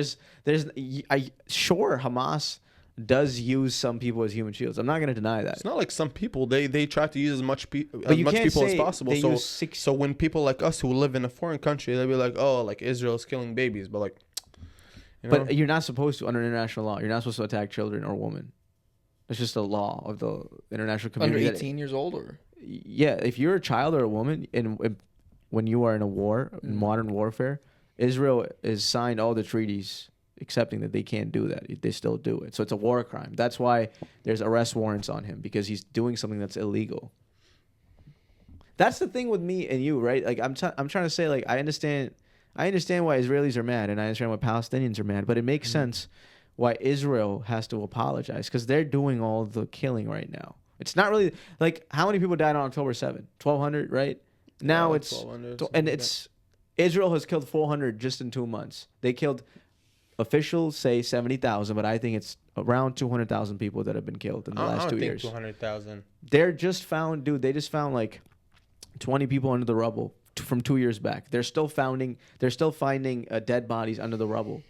sure, Hamas does use some people as human shields. I'm not going to deny that. It's not like some people. They try to use as much people as possible. So when people like us who live in a foreign country, they'll be like, oh, like Israel's killing babies, but like, but you're not supposed to under international law. You're not supposed to attack children or women. It's just a law of the international community. Under 18 years old, or yeah, if you're a child or a woman, and when you are in a war, in modern warfare, Israel has signed all the treaties accepting that they can't do that. They still do it. So it's a war crime. That's why there's arrest warrants on him, because he's doing something that's illegal. That's the thing with me and you, right? Like I'm trying to say, like I understand why Israelis are mad, and I understand why Palestinians are mad, but it makes sense why Israel has to apologize, because they're doing all the killing right now. It's not really like how many people died on October 7th? 1,200, right? Now it's 1,200, and it's Israel has killed 400 just in 2 months. They killed, officials say 70,000, but I think it's around 200,000 people that have been killed in the last 2 years. 200,000. They just found like 20 people under the rubble from 2 years back. They're still finding dead bodies under the rubble.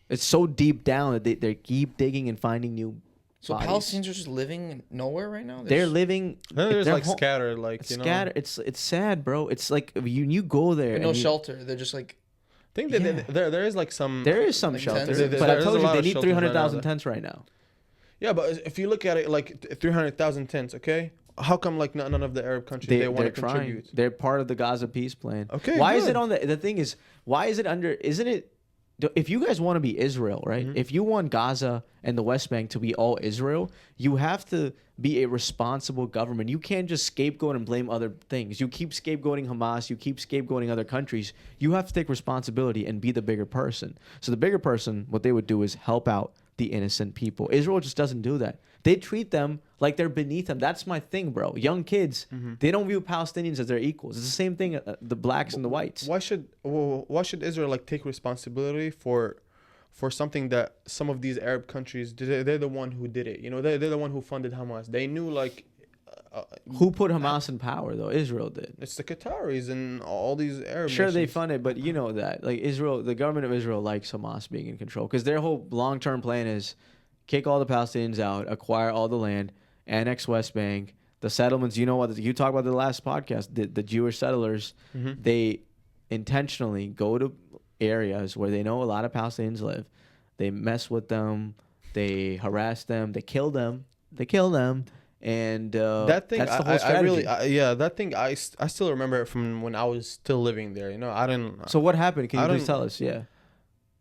It's so deep down that they keep digging and finding new bodies. Palestinians are just living nowhere right now? They're living... They're like scattered, like, scattered. It's sad, bro. It's like you go there... No shelter. They're just like... I think that there is like some... There is some shelter. But I told you, they need 300,000 tents right now. Yeah, but if you look at it, like 300,000 tents, okay? How come like none of the Arab countries they want to contribute? They're part of the Gaza peace plan. Okay, why is it on the thing is, why is it under... Isn't it... If you guys want to be Israel, right? If you want Gaza and the West Bank to be all Israel, you have to be a responsible government. You can't just scapegoat and blame other things. You keep scapegoating Hamas. You keep scapegoating other countries. You have to take responsibility and be the bigger person. So the bigger person, what they would do is help out the innocent people. Israel just doesn't do that. They treat them like they're beneath them. That's my thing, bro. Young kids, they don't view Palestinians as their equals. It's the same thing, the blacks and the whites. Why should Israel like take responsibility for something that some of these Arab countries, they're the one who did it. You know, they're the one who funded Hamas. They knew like... who put Hamas in power, though? Israel did. It's the Qataris and all these Arab Sure, nations. they funded, but you know that. Like Israel, the government of Israel likes Hamas being in control, because their whole long-term plan is kick all the Palestinians out, acquire all the land, annex West Bank, the settlements. You know what? You talked about the last podcast. The Jewish settlers, they intentionally go to areas where they know a lot of Palestinians live. They mess with them. They harass them. They kill them. And that thing, that's the whole strategy. That thing, I still remember it from when I was still living there. You know, I didn't. So what happened? Can you please tell us? Yeah.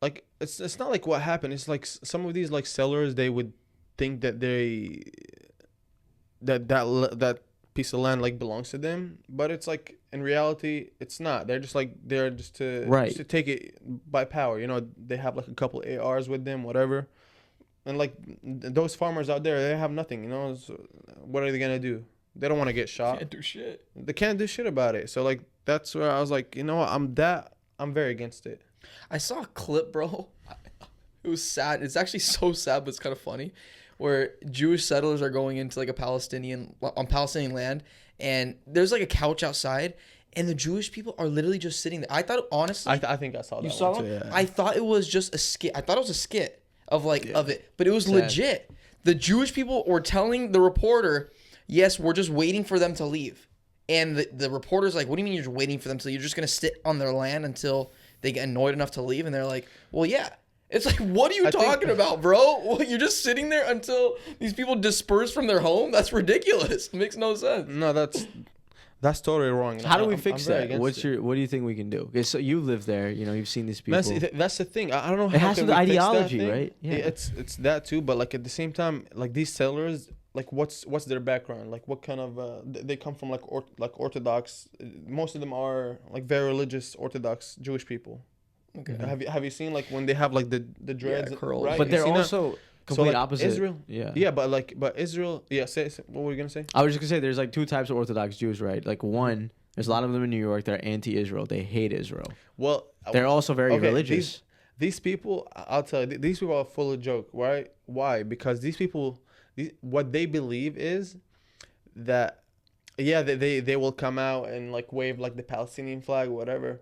Like it's not like what happened. It's like some of these like sellers, they would think that that piece of land like belongs to them, but it's like in reality it's not. They're just to take it by power. You know, they have like a couple ARs with them, whatever. And like those farmers out there, they have nothing, you know. So what are they gonna do? They don't want to get shot. Can't do shit. They can't do shit about it. So like that's where I was like, you know what? I'm very against it. I saw a clip, bro. It was sad. It's actually so sad, but it's kind of funny, where Jewish settlers are going into like Palestinian land, and there's like a couch outside, and the Jewish people are literally just sitting there. I thought, honestly, I think I saw that. You saw one it? too, yeah. I thought it was just a skit. I thought it was a skit of it, but it was legit. The Jewish people were telling the reporter, "Yes, we're just waiting for them to leave," and the reporter's like, "What do you mean you're just waiting for them to leave? You're just gonna sit on their land until they get annoyed enough to leave?" And they're like, "Well, yeah." It's like, what are you talking about, bro? Well, you're just sitting there until these people disperse from their home? That's ridiculous. It makes no sense. No, that's totally wrong. How do we fix that? What do you think we can do? Okay, so you live there, you know, you've seen these people. That's the thing. I don't know how it has to do with ideology, right? Yeah, it's that too, but like at the same time, like these settlers, like what's their background? Like what kind of they come from like Orthodox. Most of them are like very religious Orthodox Jewish people. Okay. Have you seen like when they have like the dreads, curls? Right? But they're also complete opposite. Israel. Yeah, but Israel. Yeah, say what were you gonna say? I was just gonna say there's like two types of Orthodox Jews, right? Like one, there's a lot of them in New York. They're anti-Israel. They hate Israel. Well, they're also very religious. these people, I'll tell you, these people are full of joke, right? Why? Because these people, what they believe is that, yeah, they will come out and like wave like the Palestinian flag, whatever.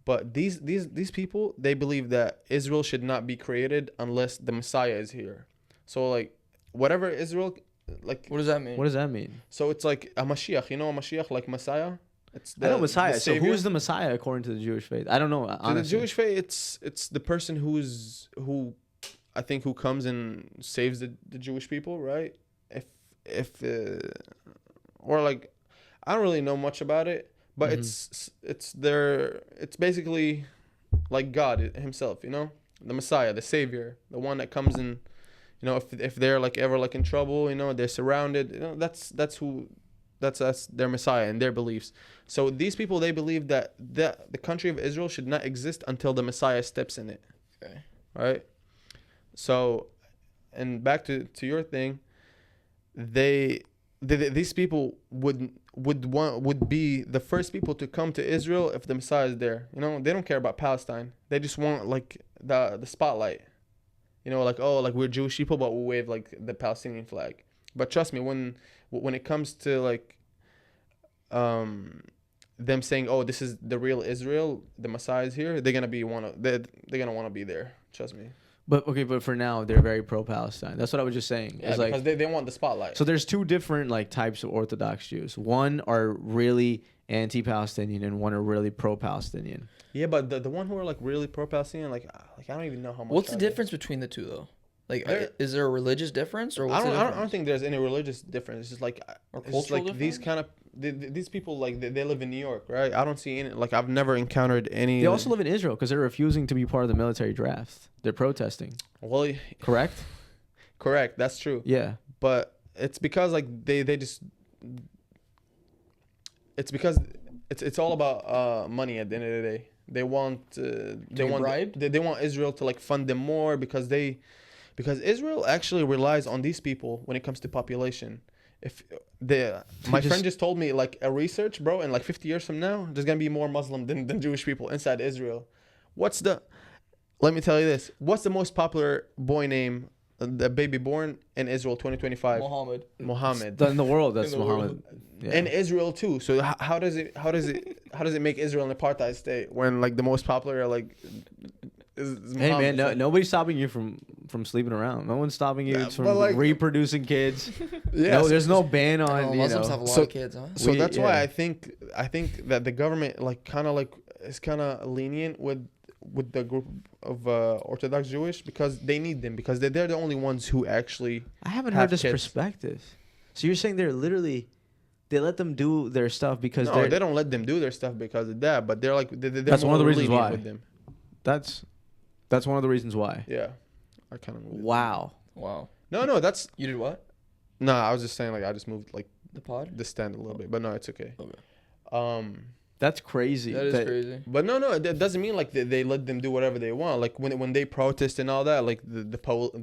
But these people, they believe that Israel should not be created unless the Messiah is here. So like whatever Israel, like, What does that mean? What does that mean? so it's like a Mashiach, you know, a Mashiach, like Messiah. It's I know Messiah. the So who savior. is the Messiah according to the Jewish faith? I don't know. To the Honestly. Jewish faith, it's the person who I think who comes and saves the Jewish people, right? If or like, I don't really know much about it, but it's basically like God himself, you know, the Messiah, the savior, the one that comes in, you know, if they're like ever like in trouble, you know, they're surrounded, you know, that's their Messiah and their beliefs. So these people, they believe that the country of Israel should not exist until the Messiah steps in it. Okay. Right? So, and back to your thing, these people would be the first people to come to Israel if the Messiah is there. You know, they don't care about Palestine. They just want like the spotlight. You know, like, oh, like we're Jewish people, but we wave like the Palestinian flag. But trust me, when it comes to like them saying, oh, this is the real Israel, the Messiah is here, they're gonna want to be there. Trust me. But okay, but for now they're very pro-Palestine. That's what I was just saying. Yeah, it's like, because they want the spotlight. so there's two different like types of Orthodox Jews. One are really anti-Palestinian, and one are really pro-Palestinian. Yeah, but the one who are like really pro-Palestinian, like I don't even know how much. What's the difference between the two though? Like, is there a religious difference, or I what's the difference? don't think there's any religious difference. It's just like, Or it's just like cultural these kind of these people, like they live in New York, right? I don't see any, like I've never encountered any. They also live in Israel because they're refusing to be part of the military draft. They're protesting. Well, Correct? correct. That's true. Yeah. But it's because like they just. It's because it's all about money at the end of the day. They want bribed? they want Israel to like fund them more because Israel actually relies on these people when it comes to population. If my friend just told me like a research, bro, and like 50 years from now, there's gonna be more Muslim than Jewish people inside Israel. Let me tell you this. What's the most popular boy name, the baby born in Israel 2025? Muhammad. In the world, that's In the Muhammad. Yeah. And Israel too. So how does it make Israel an apartheid state when like the most popular like is Hey Muhammad? man, nobody's stopping you from sleeping around. No one's stopping you Yeah, from but, like, reproducing kids. Yeah, No, there's no ban on. Oh, you Muslims know. have a lot So- of kids, huh? So that's why yeah. I think that the government like kind of like is kind of lenient with the group of Orthodox Jewish because they need them because they're the only ones who actually. I haven't have heard this kids. perspective. So you're saying they let them do their stuff because No, they don't let them do their stuff because of that, but they're like they're That's one of the more reasons lenient why. with them. That's one of the reasons why. Yeah, I kind of. Wow. Wow. No, that's You did what? no. I was just saying like I just moved like The pod? the stand a little bit, but no, it's okay. Okay. That's crazy. That is crazy. But no, that doesn't mean like they let them do whatever they want. Like when they protest and all that, like the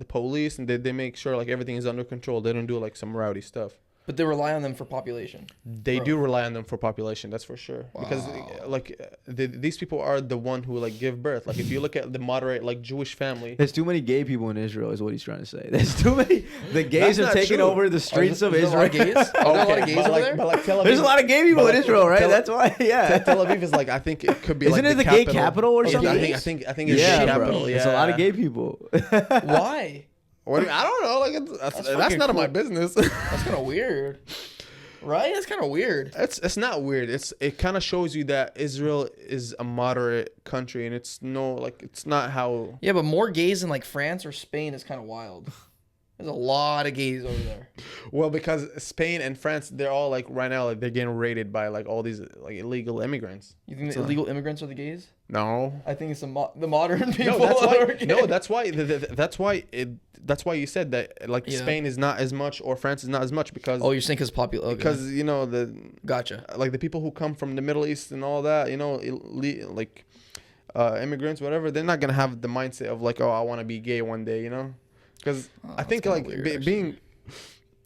police and they make sure like everything is under control. They don't do like some rowdy stuff. But they rely on them for population. They do rely on them for population, that's for sure. Because like these people are the one who like give birth. Like if you look at the moderate like Jewish family, There's too many gay people in Israel, is what he's trying to say. There's too many. The gays That's have not taken true. over the streets of Is there a lot Israel. of gays? Are there a lot of gays over there? but like Tel Aviv, There's a lot of gay people but in like, Israel, right? Tel- That's why. Yeah. Tel Aviv is like I think it could be Isn't like it the gay capital or Yeah, something? I think it's Yeah, the bro. capital. Yeah. There's a lot of gay people. Why? I don't know. Like that's fucking none of my cool. business. That's kind of weird. Right? That's kind of weird. It's not weird. It kind of shows you that Israel is a moderate country, and it's not how. Yeah, but more gays in like France or Spain is kind of wild. There's a lot of gays over there. Well, because Spain and France, they're all like right now, like they're getting raided by like all these like illegal immigrants. You think the illegal immigrants are the gays? No. I think it's the modern people. No, that's that are why. gay. No, that's why you said that like Yeah. Spain is not as much or France is not as much because Oh, you're saying because popular? because you know the Gotcha. like the people who come from the Middle East and all that, you know, immigrants, whatever, they're not gonna have the mindset of like, oh, I want to be gay one day, you know, because I think that's like kinda weird, being.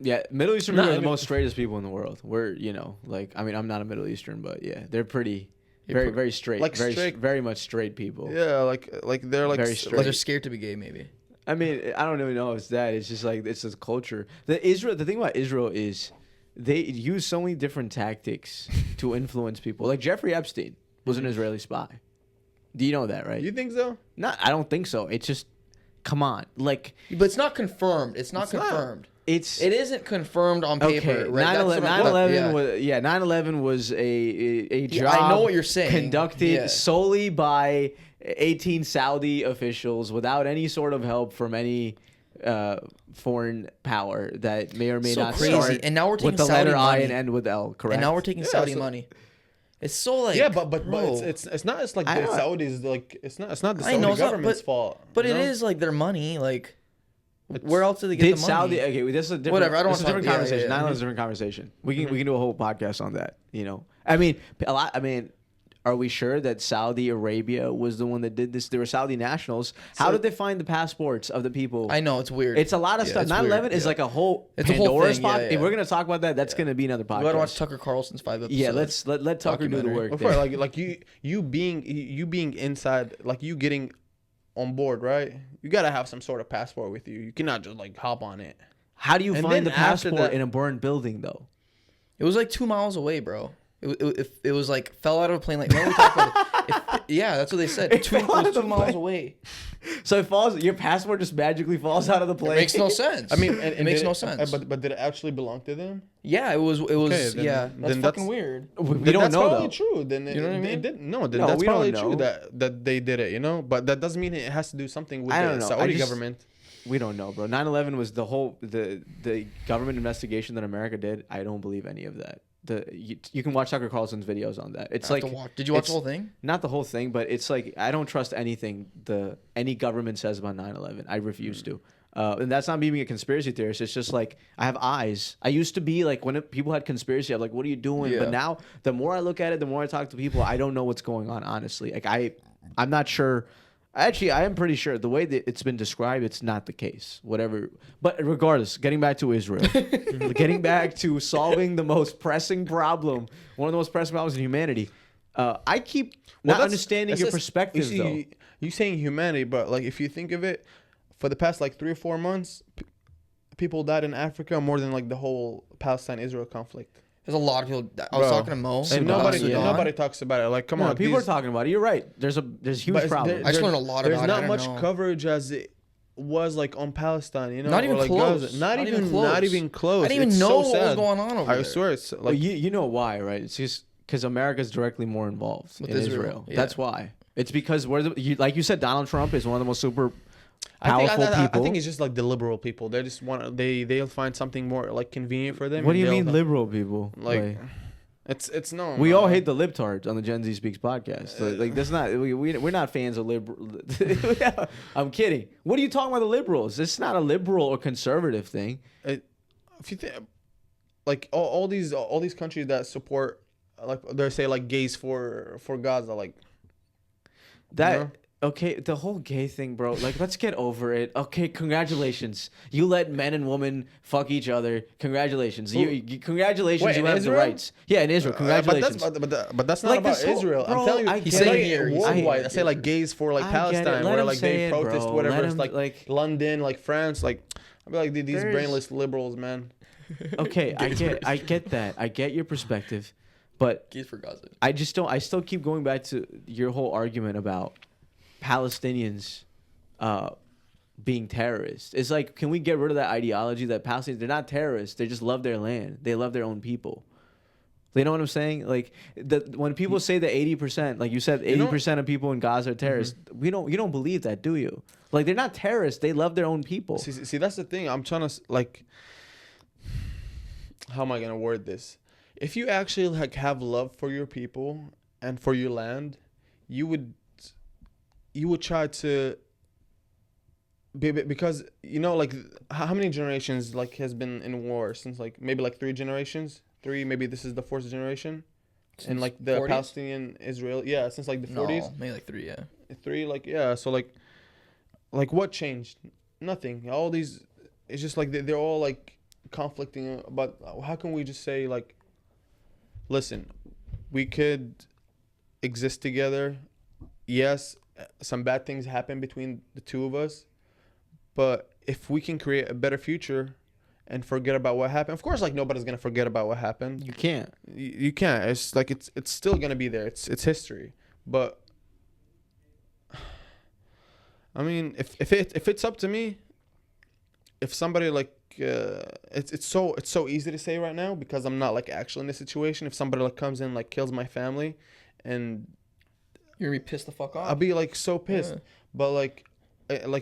Yeah, Middle Eastern people Nah, are the I mean- most straightest people in the world. We're, you know, like, I mean, I'm not a Middle Eastern, but yeah, they're pretty Very straight. Like very strict. very much straight people. Yeah, like they're like Very s- straight. Like they're like scared to be gay, maybe. I mean, I don't even know if it's that. It's just like it's a culture. The thing about Israel is they use so many different tactics to influence people. Like Jeffrey Epstein was an Israeli spy. Do you know that, right? You think so? Not. I don't think so. It's just, come on. Like But it's not confirmed. It's not confirmed. it isn't confirmed on paper. Okay, Right? 9/11 was a job. I know what you're saying. Conducted solely by 18 Saudi officials without any sort of help from any foreign power that may or may not crazy. start And now we're taking with the Saudi letter I money. and end with L. Correct. And now we're taking Saudi money. It's so like but bro. it's not. It's like the I don't- Saudis. Like it's not the I Saudi know, it's not- government's but- fault. But you it know? is like their money. Like where else did they get Did the money? Saudi? Okay, this is a different. Whatever, I don't This is a wanna different talk- yeah, conversation. yeah, yeah. 9/11 is a different conversation. We can do a whole podcast on that. You know, I mean, a lot. I mean, are we sure that Saudi Arabia was the one that did this? They were Saudi nationals. How did they find the passports of the people? I know it's weird. It's a lot of stuff. it's 9/11 weird, is yeah. like a whole It's a whole Pandora's thing, box. yeah, If yeah. we're gonna talk about that, that's gonna be another podcast. You gotta watch Tucker Carlson's 5 episodes. Yeah, let Tucker do the Documentary. work. Of there. course, like you being inside, like you getting on board, right? You gotta have some sort of passport with you. You cannot just like hop on it. How do you And find then the after passport that- in a burned building though? It was like 2 miles away, bro. It was like fell out of a plane. Like remember we talked about it? Yeah, that's what they said. It Two, fell out it of was the 2 miles plane. away. So it falls. Your passport just magically falls out of the plane. It makes no sense. I mean, it makes no sense. But did it actually belong to them? Yeah, it was. Okay, then- yeah, that's then fucking that's- weird. We Then don't that's know probably though. true. Then You know what I mean? No, then No, that's we don't probably know. true that they did it. You know, but that doesn't mean it has to do something with I the don't know. Saudi I just- government. We don't know, bro. 9/11 was the whole the government investigation that America did. I don't believe any of that. You can watch Tucker Carlson's videos on that. It's I have like to watch. Did you watch it's the whole thing? not the whole thing, but it's like I don't trust anything any government says about 9/11. I refuse to. And that's not me being a conspiracy theorist. It's just like I have eyes. I used to be like when people had conspiracy, I'm like, "What are you doing?" Yeah. But now, the more I look at it, the more I talk to people, I don't know what's going on. Honestly, like I'm not sure. Actually, I am pretty sure the way that it's been described, it's not the case. Whatever. But regardless, getting back to Israel, getting back to solving the most pressing problem, one of the most pressing problems in humanity. I keep not that's- understanding that's your just- perspective, you though. see, you saying humanity, but like if you think of it, for the past like 3 or 4 months, people died in Africa more than like the whole Palestine-Israel conflict. There's a lot of people. I was Bro. talking to Mo. And Sudan, nobody talks about it. Like, come No, on, people are these- talking about it. You're right. There's huge but problems. I just learned a lot There's about it. I not don't much know. coverage as it was like on Palestine, you know, Not even or like close. Gaza. Not even close. Not even close. I didn't even It's know so what was sad. going on over I there. swear, it's like Well, you know why, right? It's just because America's directly more involved With in Israel. Israel, yeah. That's why. It's because like you said, Donald Trump is one of the most super I powerful think, people. I think it's just like the liberal people. They just want they'll find something more like convenient for them. What do you and mean they'll- liberal people? Like, it's no. we all hate the libtards on the Gen Z Speaks podcast. Like that's not we're not fans of liberal. I'm kidding. What are you talking about the liberals? It's not a liberal or conservative thing. If you think, like all these countries that support, like they say like gays for Gaza, like That know? okay, the whole gay thing, bro. Like, let's get over it. Okay, congratulations. You let men and women fuck each other. Congratulations. Congratulations. Wait, you in have Israel? the rights. Yeah, in Israel. Congratulations. But that's not Like, about this whole- Israel. bro, I'm telling you, I He's get saying it. here, he's worldwide. I saying say like gays for like I get it. Palestine, Let where him like say they it, protest bro. whatever. Let It's him, like, like- London, like France, like I'd be like these There's- brainless liberals, man. Okay, I get that. I get your perspective, but Gays for Gaza. I just don't. I still keep going back to your whole argument about Palestinians being terrorists. It's like, can we get rid of that ideology that Palestinians, they're not terrorists. They just love their land. They love their own people. You know what I'm saying? Like when people say that 80%, like you said, 80% of people in Gaza are terrorists. You don't believe that, do you? Like they're not terrorists. They love their own people. See, that's the thing. I'm trying to like, how am I gonna word this? If you actually like have love for your people and for your land, you would try to because you know like how many generations like has been in war since like maybe like 3 generations, maybe this is the 4th generation, and like the 40s? Palestinian Israel, yeah, since like the 40s. No, maybe like 3. Yeah. 3, like, yeah, so like what changed? Nothing. All these, it's just like they're all like conflicting about how can we just say like, listen, we could exist together. Yes, some bad things happen between the two of us, but if we can create a better future and forget about what happened, of course, like nobody's gonna forget about what happened. You can't. You can't. It's like it's still gonna be there. It's history. But I mean, if it's up to me, if somebody like it's so easy to say right now because I'm not like actually in this situation. If somebody like comes in like kills my family, and You're gonna be pissed the fuck off. I'll be like so pissed. Yeah. But like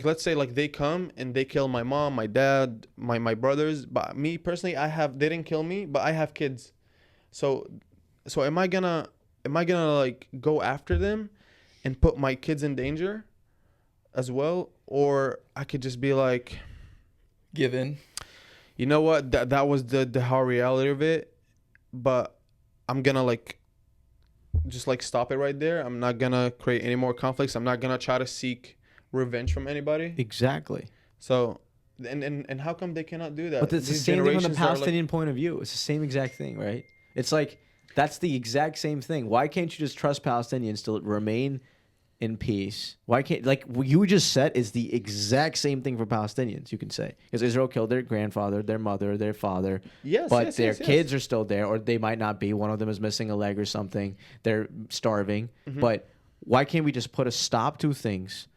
let's say like they come and they kill my mom, my dad, my brothers. But me personally, they didn't kill me, but I have kids. So am I gonna like go after them and put my kids in danger as well? Or I could just be like, Give in. you know what? That was the hard reality of it. But I'm gonna like just like stop it right there. I'm not gonna create any more conflicts. I'm not gonna try to seek revenge from anybody. Exactly. So and how come they cannot do that? But it's the These same thing from the generations are, like- Palestinian point of view. It's the same exact thing, right? It's like that's the exact same thing. Why can't you just trust Palestinians to remain in peace? Why can't, like what you just said is the exact same thing for Palestinians, you can say. Because Israel killed their grandfather, their mother, their father. Yes, but yes, their yes, kids yes. are still there, or they might not be. One of them is missing a leg or something. They're starving. Mm-hmm. But why can't we just put a stop to things?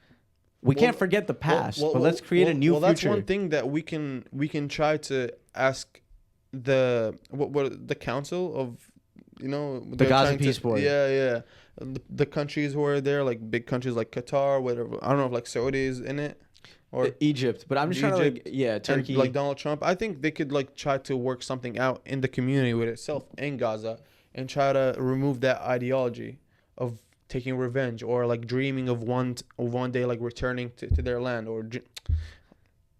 We can't forget the past, but let's create a new future. That's one thing that we can try to ask the the council of, you know, The Gaza Peace Board. Yeah. The countries who are there, like big countries like Qatar, whatever. I don't know if like Saudi is in it or Egypt. But I'm just trying to like, yeah, Turkey. and, like Donald Trump. I think they could like try to work something out in the community with itself in Gaza and try to remove that ideology of taking revenge or like dreaming of one day like returning to their land or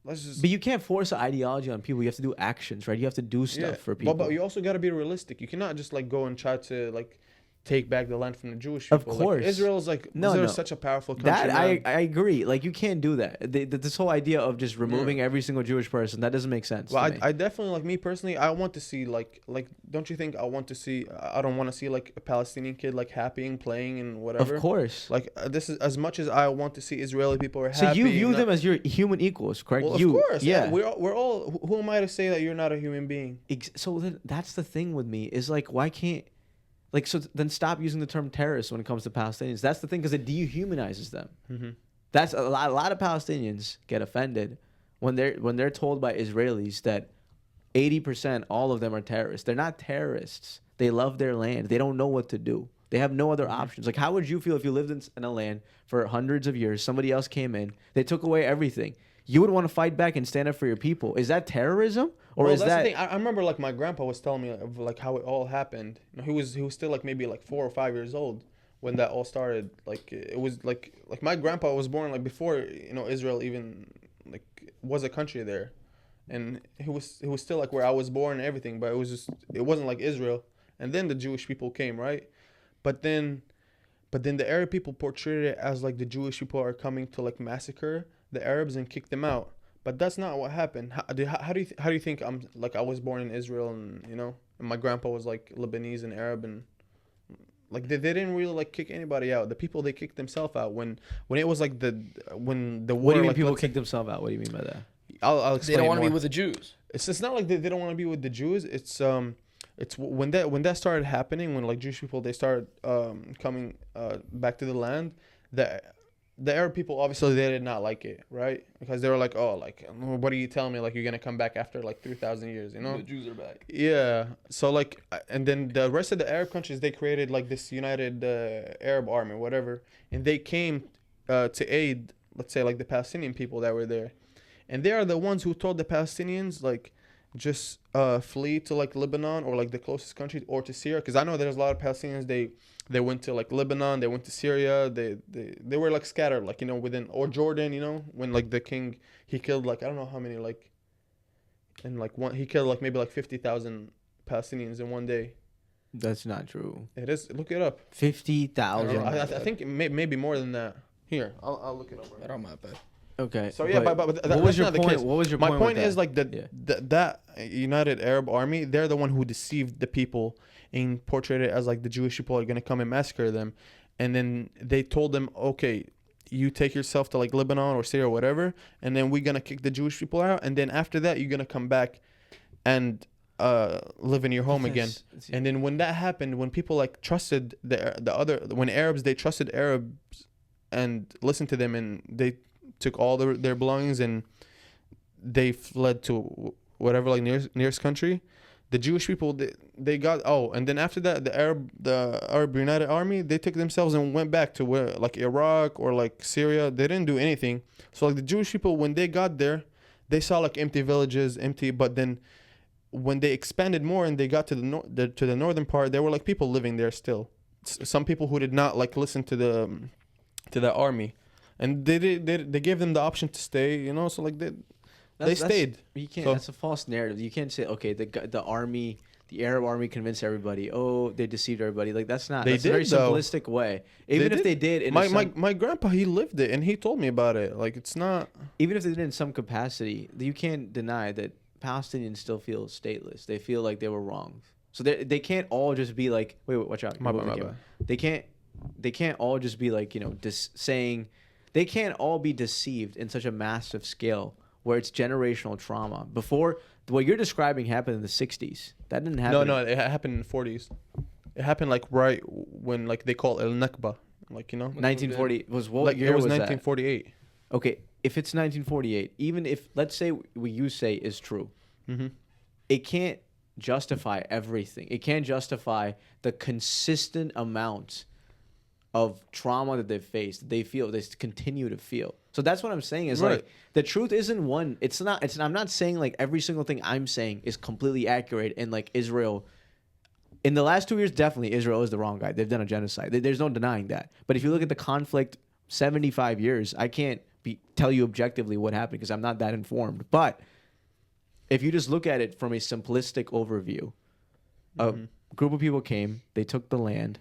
let's just. But you can't force an ideology on people. You have to do actions, right? You have to do stuff for people. But you also got to be realistic. You cannot just like go and try to like take back the land from the Jewish Of people. course. Like, Israel is like Israel is such a powerful country. That I man. agree. Like you can't do that. This whole idea of just removing every single Jewish person, that doesn't make sense. Well, to me. I definitely, like me personally, I want to see like don't you think I don't want to see like a Palestinian kid like happy and playing and whatever. Of course. Like this is as much as I want to see Israeli people are So happy. you view them as your human equals, correct? Well, you, of course. yeah. We're all. Who am I to say that you're not a human being? So then that's the thing with me is like, why can't, like, so then stop using the term terrorist when it comes to Palestinians. That's the thing, because it dehumanizes them. Mm-hmm. That's a lot of Palestinians get offended when they're told by Israelis that 80%, all of them are terrorists. They're not terrorists. They love their land. They don't know what to do. They have no other options. Like, how would you feel if you lived in a land for hundreds of years, somebody else came in, they took away everything? You would want to fight back and stand up for your people. Is that terrorism? Or is that's that... the thing. I remember like my grandpa was telling me of like how it all happened. You know, he was still like maybe like 4 or 5 years old when that all started. Like it was like my grandpa was born like before, you know, Israel even like was a country there, and he was still like where I was born and everything. But it wasn't like Israel. And then the Jewish people came, right? But then the Arab people portrayed it as like the Jewish people are coming to like massacre the Arabs and kick them out. But that's not what happened. How do you think I was born in Israel, and you know, and my grandpa was like Lebanese and Arab, and like they didn't really like kick anybody out. The people, they kicked themselves out when it was like when the war. What do you mean like, people kick themselves out? What do you mean by that? I'll explain. They don't want to more. be with the Jews. It's not like they don't want to be with the Jews. It's when that started happening, when like Jewish people, they started coming back to the land, the Arab people, obviously they did not like it, right? Because they were like, oh, like, what are you telling me? Like, you're gonna come back after like 3,000 years, you know? The Jews are back. Yeah. So like, and then the rest of the Arab countries, they created like this United Arab Army, whatever, and they came to aid, let's say, like the Palestinian people that were there, and they are the ones who told the Palestinians like, just flee to like Lebanon or like the closest country, or to Syria, because I know there's a lot of Palestinians, they went to like Lebanon, they went to Syria, they were like scattered, like, you know, within, or Jordan, you know, when like the king, he killed like I don't know how many, like, and like he killed like maybe like 50,000 Palestinians in one day. That's not true. It is. Look it up. 50,000. I think maybe more than that. Here, I'll look it up. I don't mind that. Okay. So yeah, but what that's was your not the point? case. What was your My point? point with is like Yeah. that United Arab Army, they're the one who deceived the people and portrayed it as like the Jewish people are gonna come and massacre them, and then they told them, okay, you take yourself to like Lebanon or Syria or whatever, and then we're gonna kick the Jewish people out, and then after that you're gonna come back and live in your home again. And then when that happened, when people like trusted when Arabs, they trusted Arabs and listened to them, and they took all their belongings and they fled to whatever like nearest country. The Jewish people, they got and then after that the Arab United Army, they took themselves and went back to where like Iraq or like Syria. They didn't do anything. So like the Jewish people, when they got there, they saw like empty villages, empty. But then when they expanded more and they got to the northern part, there were like people living there still. Some people who did not like listen to the army, and they gave them the option to stay. You know, so like they stayed. You can't. So, that's a false narrative. You can't say, okay, the army, the Arab army convinced everybody. Oh, they deceived everybody. Like that's not. That's a very simplistic way. Even if they did, my grandpa, he lived it and he told me about it. Like it's not. Even if they did in some capacity, you can't deny that Palestinians still feel stateless. They feel like they were wronged. So they can't all just be like, wait, watch out. My bad. They can't all just be like, saying, they can't all be deceived in such a massive scale where it's generational trauma. Before, what you're describing happened in the 60s. That didn't happen. No, it happened in the 40s. It happened like right when like they call El Nakba, like 1940 was what like year it was that? 1948. Okay, if it's 1948, even if let's say what you say is true, it can't justify everything. It can't justify the consistent amount of trauma that they've faced, they continue to feel. So that's what I'm saying is like the truth isn't one. I'm not saying like every single thing I'm saying is completely accurate and like Israel. In the last 2 years, definitely Israel is the wrong guy. They've done a genocide. There's no denying that. But if you look at the conflict, 75 years, I can't tell you objectively what happened because I'm not that informed. But if you just look at it from a simplistic overview, a group of people came, they took the land.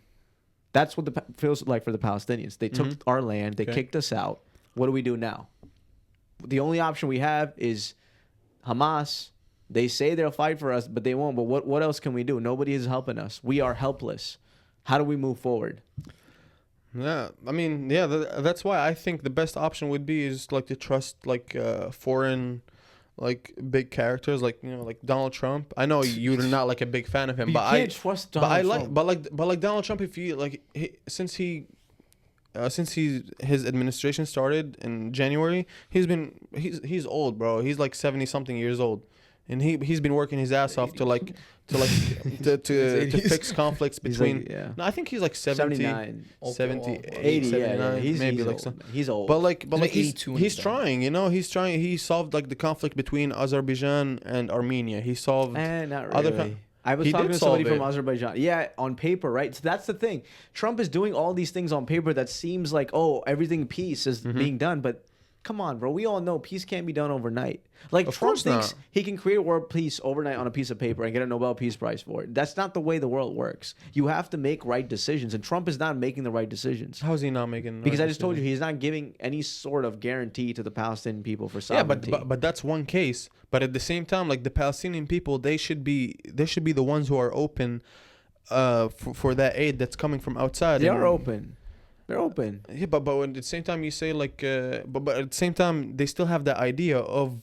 That's what it feels like for the Palestinians. They took our land. They kicked us out. What do we do now? The only option we have is Hamas. They say they'll fight for us, but they won't. But what else can we do? Nobody is helping us. We are helpless. How do we move forward? Yeah, I mean, that's why I think the best option would be is like to trust like foreign, like big characters like like Donald Trump. I know you're not like a big fan of him, but you can't trust Donald Trump. But like Donald Trump, if you like since his administration started in January, he's old, bro. He's like 70 something years old, and he's been working his ass off to fix conflicts between. No, I think he's like 70, 79, 70, 80, 79, he's maybe old. like He's old. But like he's he's trying, he's trying. He solved like the conflict between Azerbaijan and Armenia. He solved not really. I was talking to somebody from Azerbaijan. Yeah, on paper, right? So that's the thing. Trump is doing all these things on paper that seems like, everything peace is being done. But come on, bro. We all know peace can't be done overnight. Like Trump thinks he can create world peace overnight on a piece of paper and get a Nobel Peace Prize for it. That's not the way the world works. You have to make right decisions. And Trump is not making the right decisions. How is he not making Because I just told you he's not giving any sort of guarantee to the Palestinian people for sovereignty. Yeah, but that's one case. But at the same time, like the Palestinian people, they should be the ones who are open for that aid that's coming from outside. They are open. They're open. Yeah, but at the same time you say like but at the same time they still have the idea of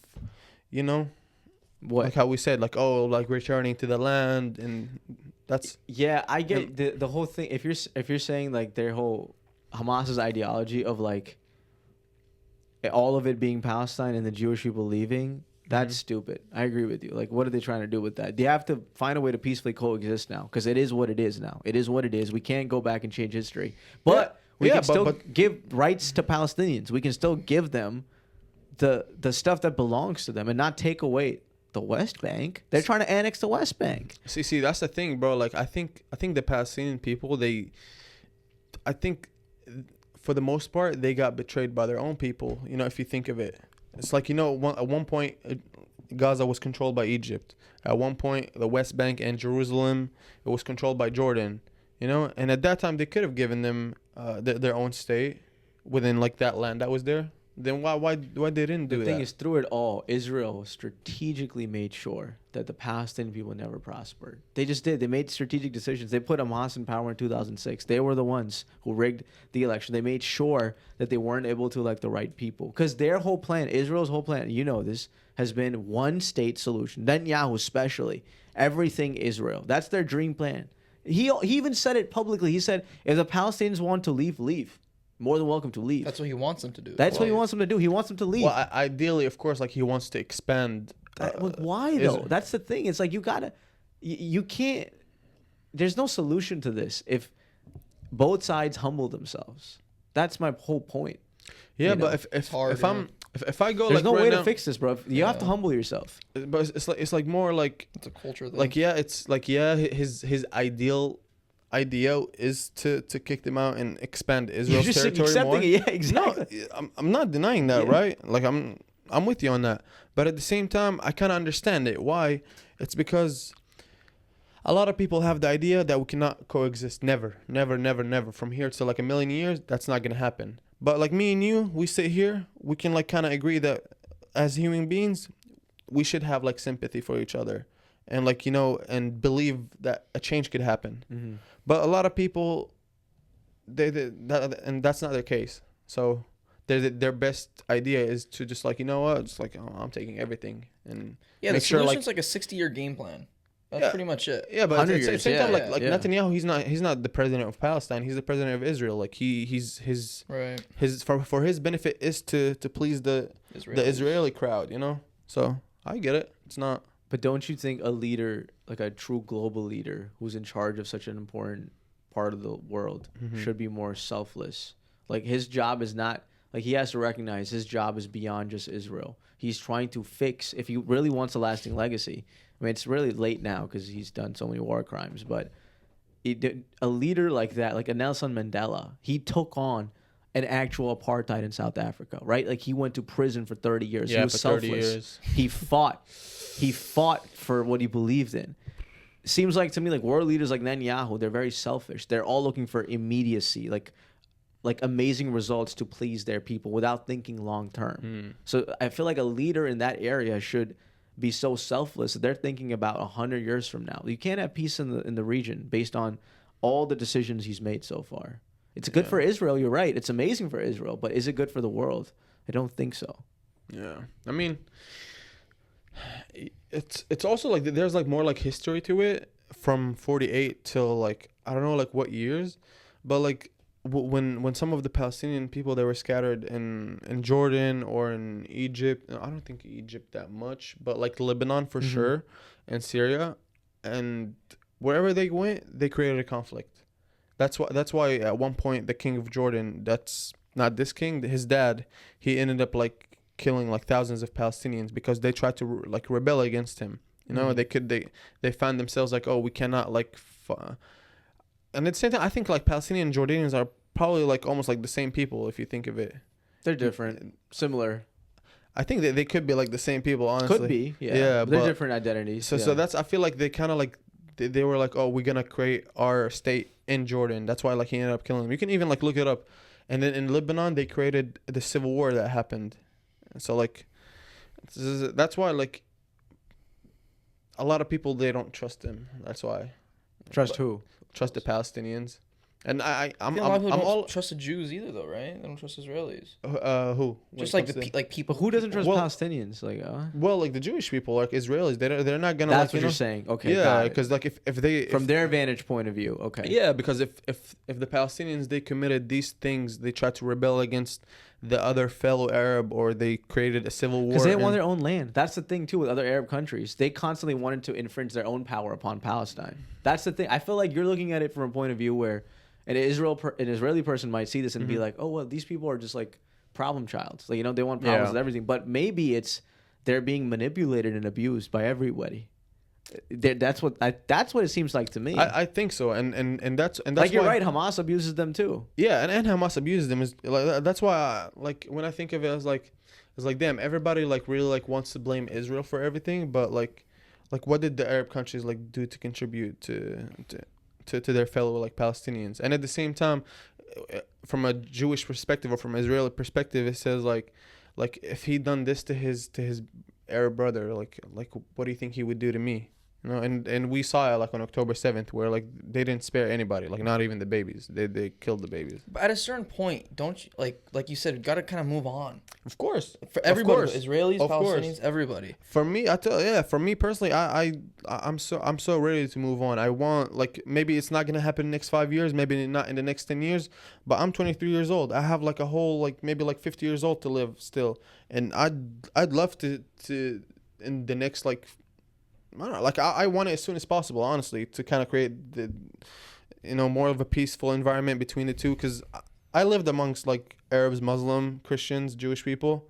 what, like how we said, like like returning to the land, and that's I get the whole thing. If you're saying like their whole Hamas's ideology of like all of it being Palestine and the Jewish people leaving, that's stupid. I agree with you. Like, what are they trying to do with that? They have to find a way to peacefully coexist now, because it is what it is now. It is what it is. We can't go back and change history. But we can still give rights to Palestinians. We can still give them the stuff that belongs to them and not take away the West Bank. They're trying to annex the West Bank. See, that's the thing, bro. Like, I think the Palestinian people, I think for the most part, they got betrayed by their own people. If you think of it. It's like, at one point, Gaza was controlled by Egypt. At one point, the West Bank and Jerusalem, it was controlled by Jordan. And at that time, they could have given them their own state within, like, that land that was there. Then why they didn't do The that? thing is, through it all, Israel strategically made sure that the Palestinian people never prospered. They just did. They made strategic decisions. They put Hamas in power in 2006. They were the ones who rigged the election. They made sure that they weren't able to elect the right people. Because their whole plan, Israel's whole plan, you know this, has been one state solution. Netanyahu especially. Everything Israel. That's their dream plan. He even said it publicly. He said, if the Palestinians want to leave, leave. More than welcome to leave. That's what he wants them to do. That's what he wants them to do. He wants them to leave. Well, ideally, of course, like he wants to expand. Why though? That's the thing. It's like you gotta, you can't. There's no solution to this if both sides humble themselves. That's my whole point. Yeah, You know? but if hard, if I go There's like no right way now, to fix this, bro. You have to humble yourself. but it's like more like It's a culture thing. like yeah, it's like yeah, his idea is to kick them out and expand Israel's You're just territory accepting more. it. Yeah, exactly. No, I'm not denying that, Yeah. right? Like I'm with you on that. But at the same time, I kind of understand it. Why? It's because a lot of people have the idea that we cannot coexist. Never. From here to like a million years, that's not gonna happen. But like me and you, we sit here, we can like kind of agree that as human beings, we should have like sympathy for each other, and like and believe that a change could happen. Mm-hmm. But a lot of people, and that's not their case. So their best idea is to just like it's like I'm taking everything and yeah, the make sure solution's like a 60-year game plan. That's pretty much it. yeah, but 100 at the years, same time, yeah, like yeah. Netanyahu, he's not the president of Palestine. He's the president of Israel. Like he's Right. for his benefit is to please the Israeli crowd. So I get it. It's not. But don't you think a leader, like a true global leader who's in charge of such an important part of the world, should be more selfless? Like his job is not, like he has to recognize his job is beyond just Israel. He's trying to fix, if he really wants a lasting legacy. I mean, it's really late now because he's done so many war crimes, but a leader like that, like a Nelson Mandela, he took on an actual apartheid in South Africa, right? Like he went to prison for 30 years. Yeah, He was for selfless. 30 years. He fought for what he believed in. Seems like to me like world leaders like Netanyahu, they're very selfish. They're all looking for immediacy, like amazing results to please their people without thinking long term. So I feel like a leader in that area should be so selfless that they're thinking about 100 years from now. You can't have peace in the region based on all the decisions he's made so far. It's good for Israel, you're right. It's amazing for Israel, but is it good for the world? I don't think so. Yeah, I mean, it's also like there's like more like history to it from 48 till like I don't know like what years, but like when some of the Palestinian people that were scattered in Jordan or in Egypt, I don't think Egypt that much, but like Lebanon for sure, and Syria, and wherever they went, they created a conflict. That's why at one point the king of Jordan, that's not this king, his dad, he ended up like killing like thousands of Palestinians because they tried to like rebel against him. They found themselves like, oh, we cannot like and at the same time I think like Palestinian and Jordanians are probably like almost like the same people if you think of it. They're different, similar. I think that they could be like the same people, honestly. Could be, yeah. Yeah, They're but different identities. So that's, I feel like they kind of like they were like, oh, we're gonna create our state in Jordan. That's why like he ended up killing them. You can even like look it up. And then in Lebanon they created the civil war that happened. So like that's why like a lot of people, they don't trust him. That's why. Trust who? Trust the Palestinians. And I'm I think a lot of people don't all trust the Jews either, though, right? They don't trust Israelis. who? Just When like it comes to- like people. Who doesn't trust Well- Palestinians? Like, well, like the Jewish people, like Israelis, they're not gonna. that's like, what you're saying. Okay, Yeah, got it. because like if they From their vantage point of view, okay. yeah, because if the Palestinians, they committed these things, they tried to rebel against the other fellow Arab, or they created a civil war. Because they want their own land. That's the thing too with other Arab countries. They constantly wanted to infringe their own power upon Palestine. That's the thing. I feel like you're looking at it from a point of view where an Israeli person might see this and be like, oh well, these people are just like problem childs. Like, they want problems with everything. But maybe they're being manipulated and abused by everybody. That's what it seems like to me. I think so, and that's like you're why, right. Hamas abuses them too. Yeah, and Hamas abuses them. Is like that's why like when I think of it as like it's like damn, everybody like really like wants to blame Israel for everything, but like what did the Arab countries like do to contribute to their fellow like Palestinians? And at the same time, from a Jewish perspective or from an Israeli perspective, it says like if he done this to his Arab brother, like what do you think he would do to me? You know, and we saw it like on October 7th, where like they didn't spare anybody, like not even the babies. They killed the babies. But at a certain point, don't you like you said, you gotta kind of move on. Of course, For everybody, of course. Israelis, Of Palestinians, course. everybody. For me, for me personally, I'm so ready to move on. I want, like, maybe it's not gonna happen in the next 5 years, maybe not in the next 10 years, but I'm 23 years old. I have like a whole, like, maybe like 50 years old to live still, and I'd love to in the next, like, I don't know, like I want it as soon as possible, honestly, to kind of create the, more of a peaceful environment between the two, because I lived amongst like Arabs, Muslim, Christians, Jewish people,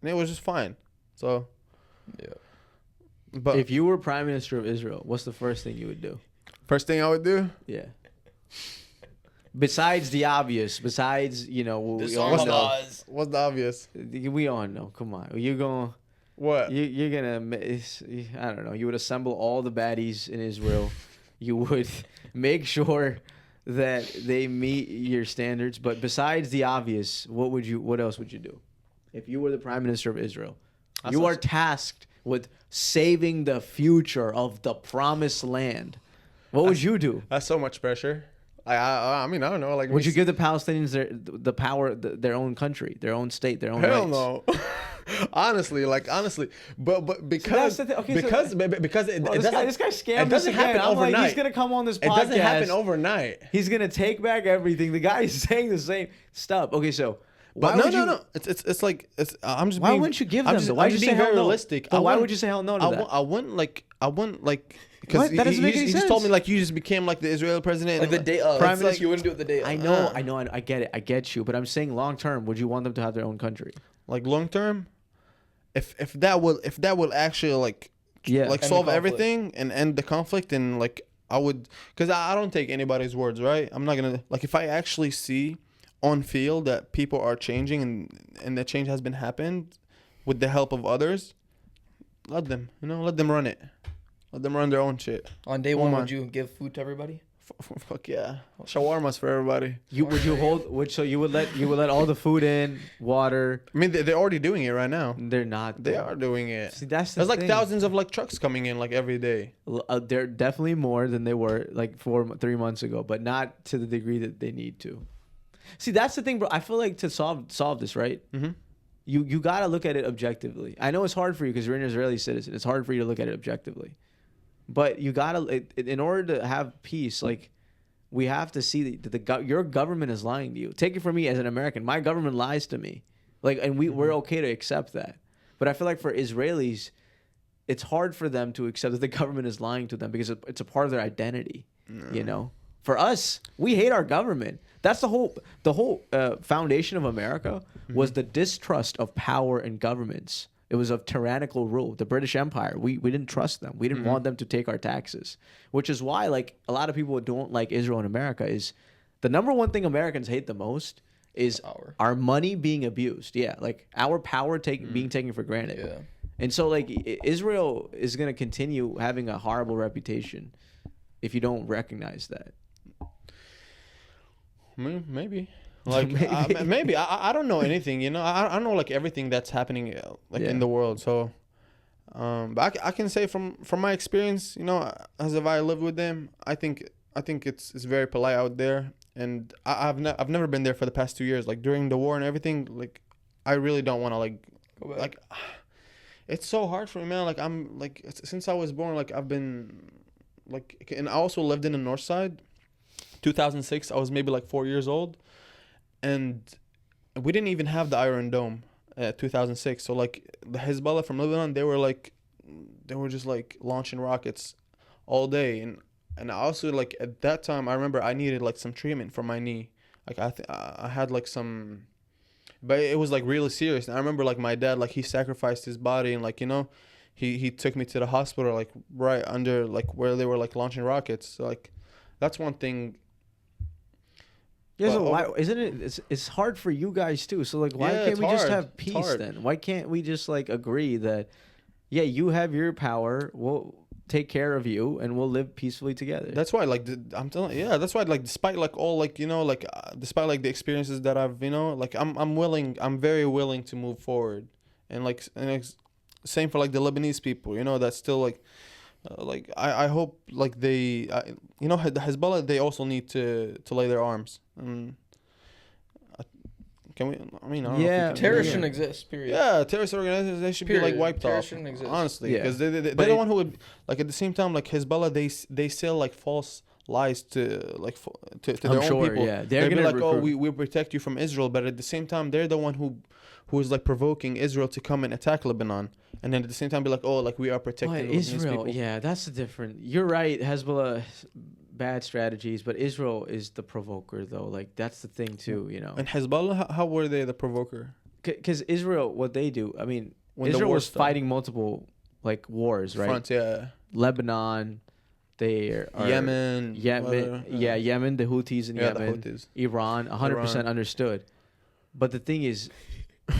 and it was just fine. So, Yeah. but If you were Prime Minister of Israel, what's the first thing you would do? first thing I would do, Yeah. Besides the obvious, we all know. what's the obvious? We all know. Come on, you're going. What? You're gonna. I don't know. You would assemble all the baddies in Israel. You would make sure that they meet your standards. But besides the obvious, what else would you do? If you were the Prime Minister of Israel, you are tasked with saving the future of the Promised Land. What would you do? That's so much pressure. I mean, I don't know. Like, Would you give the Palestinians the power, their own country, their own state, their own Hell rights? no. honestly, but because that's the thing. Okay, because this guy scammed it doesn't us again. happen I'm like, overnight. he's gonna come on this It podcast. doesn't happen overnight. He's gonna take back everything. The guy is saying the same stuff. Okay, so But no. It's like I'm just. Why being, wouldn't you give I'm them? just, Why I'm would you just say being hell very no? realistic. But why would you say hell no to that? I wouldn't like. Because What? That doesn't make any he just told me sense. like you just became like the Israeli president. Like the day of. Prime It's Minister. like you wouldn't do it the day of. I know, I get it, I get you. But I'm saying long term, would you want them to have their own country? Like long term, if that will actually like Yeah. like End the solve conflict. everything and end the conflict, and like I would, because I don't take anybody's words, right? I'm not gonna, like, if I actually see on field that people are changing and that change has been happened with the help of others, let them run it. Let them run their own shit. On day one, would you give food to everybody? Fuck yeah. Shawarmas for everybody. You would let all the food in, water. I mean, they're already doing it right now. They're not. They though. are doing it. See, that's the There's like thing. thousands of like trucks coming in like every day. They're definitely more than they were like 3 months ago, but not to the degree that they need to. See, that's the thing, bro. I feel like to solve this, right? Mm-hmm. You gotta look at it objectively. I know it's hard for you because you're an Israeli citizen. It's hard for you to look at it objectively, but you gotta, in order to have peace, like, we have to see that your government is lying to you. Take it from me as an American. My government lies to me, like, and we're okay to accept that. But I feel like for Israelis, it's hard for them to accept that the government is lying to them because it's a part of their identity. You know, for us, we hate our government. That's the whole foundation of America was the distrust of power and governments. It was of tyrannical rule. The British Empire, we didn't trust them. We didn't want them to take our taxes, which is why, like, a lot of people who don't like Israel and America is the number one thing Americans hate the most is our money being abused. Yeah, like our power being taken for granted. Yeah. And so, like, Israel is going to continue having a horrible reputation if you don't recognize that. Maybe. Like, maybe. I don't know anything, you know. I don't know, like, everything that's happening, in the world. So, but I can say from my experience, you know, as if I lived with them, I think it's very polite out there. And I've never been there for the past 2 years. Like, during the war and everything, like, I really don't want to, like, Go back. like, it's so hard for me, man. Like, I'm, like, since I was born, like, I've been, like, and I also lived in the north side. 2006, I was maybe like 4 years old, and we didn't even have the Iron Dome at 2006. So like the Hezbollah from Lebanon, they were just like launching rockets all day, and I also, like, at that time I remember I needed like some treatment for my knee. Like I had like some, but it was like really serious. And I remember like my dad, like, he sacrificed his body, and like, you know, he took me to the hospital, like right under like where they were like launching rockets. So like that's one thing. Yeah, so why isn't it? It's hard for you guys too. So like, why can't we just have peace then? Why can't we just like agree that, yeah, you have your power. Well, take care of you, and we'll live peacefully together. That's why, like, I'm telling, yeah, that's why, like, despite like all, like, despite like the experiences that I've, like, I'm very willing to move forward, and like, same for like the Lebanese people, that's still like I hope like they, the Hezbollah, they also need to lay their arms. And can we? I mean, I don't know if we can, terrorists shouldn't exist. Period. Yeah, terrorist organizations, they should be like wiped Terrorists off. shouldn't exist. Honestly, because they're the one who would, like, at the same time, like Hezbollah, they sell like false lies to like to their own people. Yeah, they're gonna be like, oh, we protect you from Israel, but at the same time, they're the one who is like provoking Israel to come and attack Lebanon, and then at the same time be like, oh, like we are protecting Israel. people. Yeah, that's the different. You're right, Hezbollah. Bad strategies, but Israel is the provoker, though. Like, that's the thing too, And Hezbollah, how were they the provoker? Because Israel, what they do, I mean, When Israel was fighting multiple like wars, right? Fronts, yeah. Lebanon, they are Yemen, Yemen, the Houthis in Yemen, the Houthis. Iran, 100% understood. But the thing is,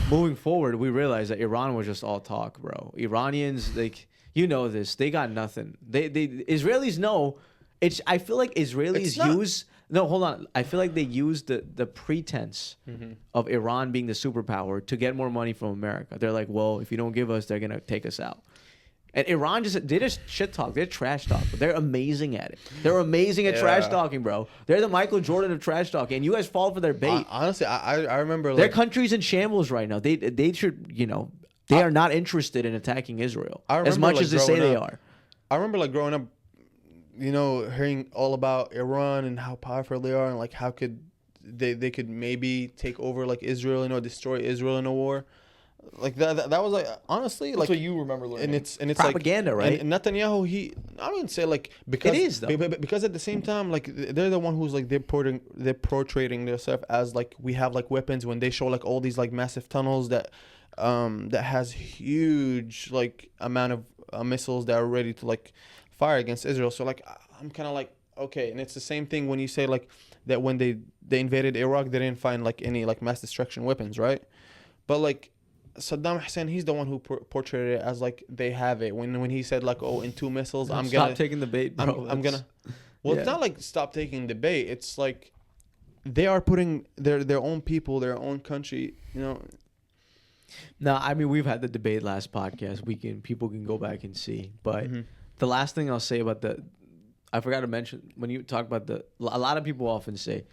moving forward, we realized that Iran was just all talk, bro. Iranians, like, this, they got nothing. They Israelis know. I feel like Israelis use. No, hold on. I feel like they use the pretense of Iran being the superpower to get more money from America. They're like, well, if you don't give us, they're gonna take us out. And Iran they just shit talk. They're trash talk. But they're amazing at it. They're amazing at trash talking, bro. They're the Michael Jordan of trash talking, and you guys fall for their bait. Honestly, I remember their country's in shambles right now. They should they are not interested in attacking Israel as much as they say they are. I remember like growing up, hearing all about Iran and how powerful they are, and like how could they could maybe take over like Israel, destroy Israel in a war. Like that was like, honestly, that's like what you remember learning. And it's propaganda, like, right? And Netanyahu, I wouldn't say like, because it is though. Because at the same time, like they're the one who's like they're portraying themselves as like we have like weapons, when they show like all these like massive tunnels that has huge like amount of missiles that are ready to like fire against Israel. So like I'm kind of like, okay. And it's the same thing when you say like that when they invaded Iraq, they didn't find like any like mass destruction weapons, right? But like Saddam Hussein, he's the one who portrayed it as like they have it. When he said like, oh, in 2 missiles, I'm gonna stop taking the bait, bro. I'm gonna. Well, it's not like stop taking the bait. It's like they are putting their own people, their own country. No, I mean, we've had the debate last podcast. People can go back and see. But the last thing I'll say about I forgot to mention, when you talk about a lot of people often say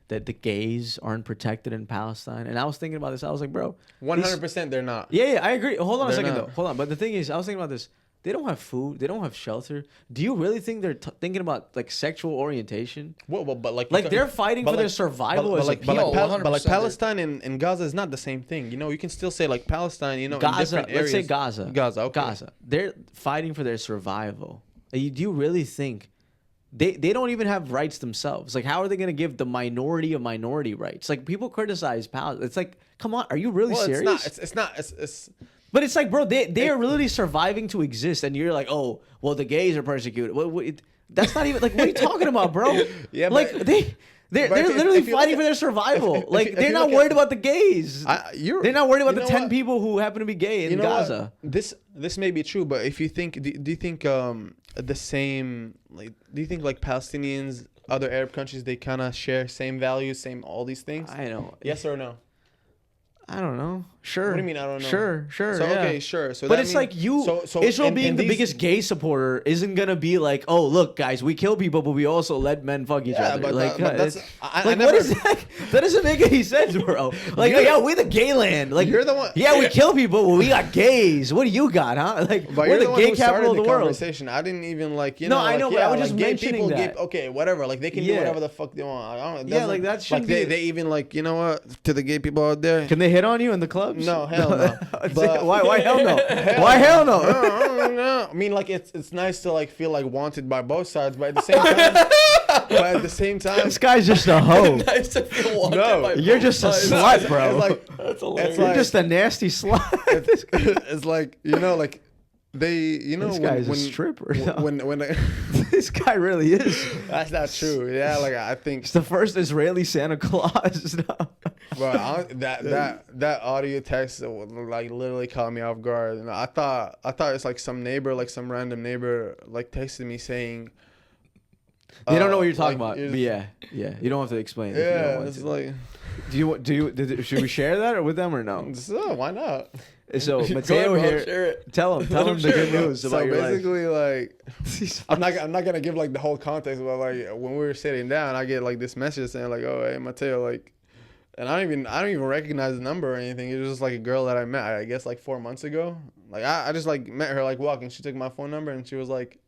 that the gays aren't protected in Palestine. And I was thinking about this. I was like, bro. 100% they're not. Yeah, I agree. Hold on a second, not. though. Hold on. But the thing is, I was thinking about this. They don't have food. They don't have shelter. Do you really think they're thinking about like sexual orientation? Well, but like they're fighting for their survival as a people. But like Palestine and Gaza is not the same thing. You can still say like Palestine. Gaza. In different areas. Let's say Gaza. Gaza. Okay. Gaza. They're fighting for their survival. Do you really think they don't even have rights themselves? Like, how are they going to give the minority of minority rights? Like, people criticize Palestine. It's like, come on, are you really serious? It's not. It's But it's like, bro, they are literally surviving to exist, and you're like, oh, well, the gays are persecuted. That's not even like, what are you talking about, bro? Yeah, like they're literally fighting for their survival. Like, they're not worried about the gays. They're not worried about the 10 people who happen to be gay in Gaza. This may be true, but if you think, do you think the same, like, do you think like Palestinians, other Arab countries, they kind of share same values, same all these things? I know. Yes or no? I don't know. Sure. What do you mean I don't know? Sure. So yeah. okay, sure. So but it's like Israel being the biggest gay supporter isn't gonna be like, oh look, guys, we kill people, but we also let men fuck each other. But like, but that's what is that? That doesn't make any sense, bro. Like, yeah, we're the gay land. Like, you're the one. Yeah, we kill people, but we got gays. What do you got, huh? Like, but we're the gay capital of the world. Conversation. I didn't even like, No, I know, but I was just mentioning that. Okay, whatever. Like, they can do whatever the fuck they want. I don't. Yeah, like that shouldn't be. They even like, you know what? To the gay people out there, can they hit on you in the clubs? No, hell no. But why hell no? Why hell no? No. I mean, like, it's nice to like feel like wanted by both sides, but at the same time, this guy's just a hoe. Nice to feel wanted by you're just a slut, bro. That's hilarious. You're just a nasty slut. It's like, like they, this guy's a stripper. When this guy really is. That's not true. Yeah, like I think it's the first Israeli Santa Claus. Bro, that audio text like literally caught me off guard. And I thought it's like some neighbor, like some random neighbor, like texted me saying. They don't know what you're talking like, about. But yeah. You don't have to explain. Yeah, it's like. Should we share that or with them or no? So why not? So Go Mateo ahead, bro, here. share it. Tell him the good news about So your life. basically, like, I'm not gonna give like the whole context, but like when we were sitting down, I get like this message saying like, "Oh, hey, Mateo," like, and I don't even recognize the number or anything. It was just like a girl that I met, I guess, like 4 months ago. Like I just like met her like walking. She took my phone number and she was like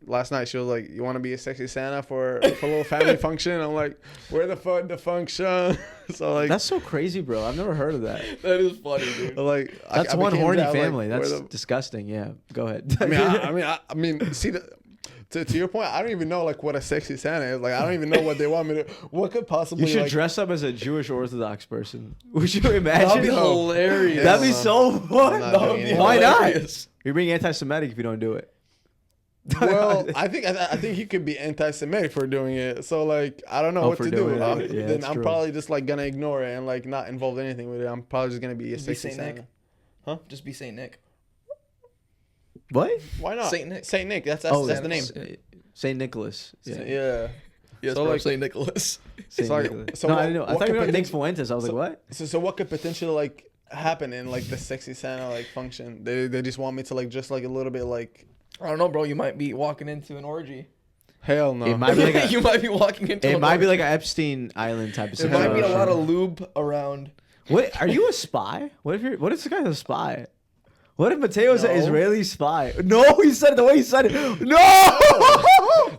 last night she was like, "You want to be a sexy Santa for a little family function?" I'm like, "Where the fuck the function?" So like That's so crazy, bro. I've never heard of that. That is funny, dude. like That's I one became horny that, like, family. That's where the- disgusting. Yeah, go ahead. I mean, see to your point, I don't even know like what a sexy Santa is. Like I don't even know what they want me to. What could possibly? You should like, dress up as a Jewish Orthodox person. Would you imagine? That'd be hilarious. That'd be so fun. not That would doing be it. Why not? hilarious. You're being anti-Semitic if you don't do it. Well, I think he could be anti-Semitic for doing it. So like I don't know what for to do. doing it. Yeah, Then that's I'm true. probably just like gonna ignore it and like not involve anything with it. I'm probably just gonna be a Just be sexy Saint Santa. Nick. Just be Saint Nick. What? Why not? Saint Nick. Saint Nick. That's Oh, the name. Saint Nicholas. Yeah. Yeah. Yes, So, bro, like- Saint Nicholas. Saint Sorry, Nicholas. so no, what- I didn't know. I what thought you could were Nick potential- Fuentes. I was like, what? So what could potentially like happen in like the sexy Santa like function? They just want me to like just like a little bit like. I don't know, bro. You might be walking into an orgy. Hell no. It might be like a, You might be walking into. it an might be orgy. like an Epstein Island type of There situation. might be a lot of lube around. What are you a spy? What if this guy's a spy? What if Mateo's an No. Israeli spy? No, he said it the way he said it. No.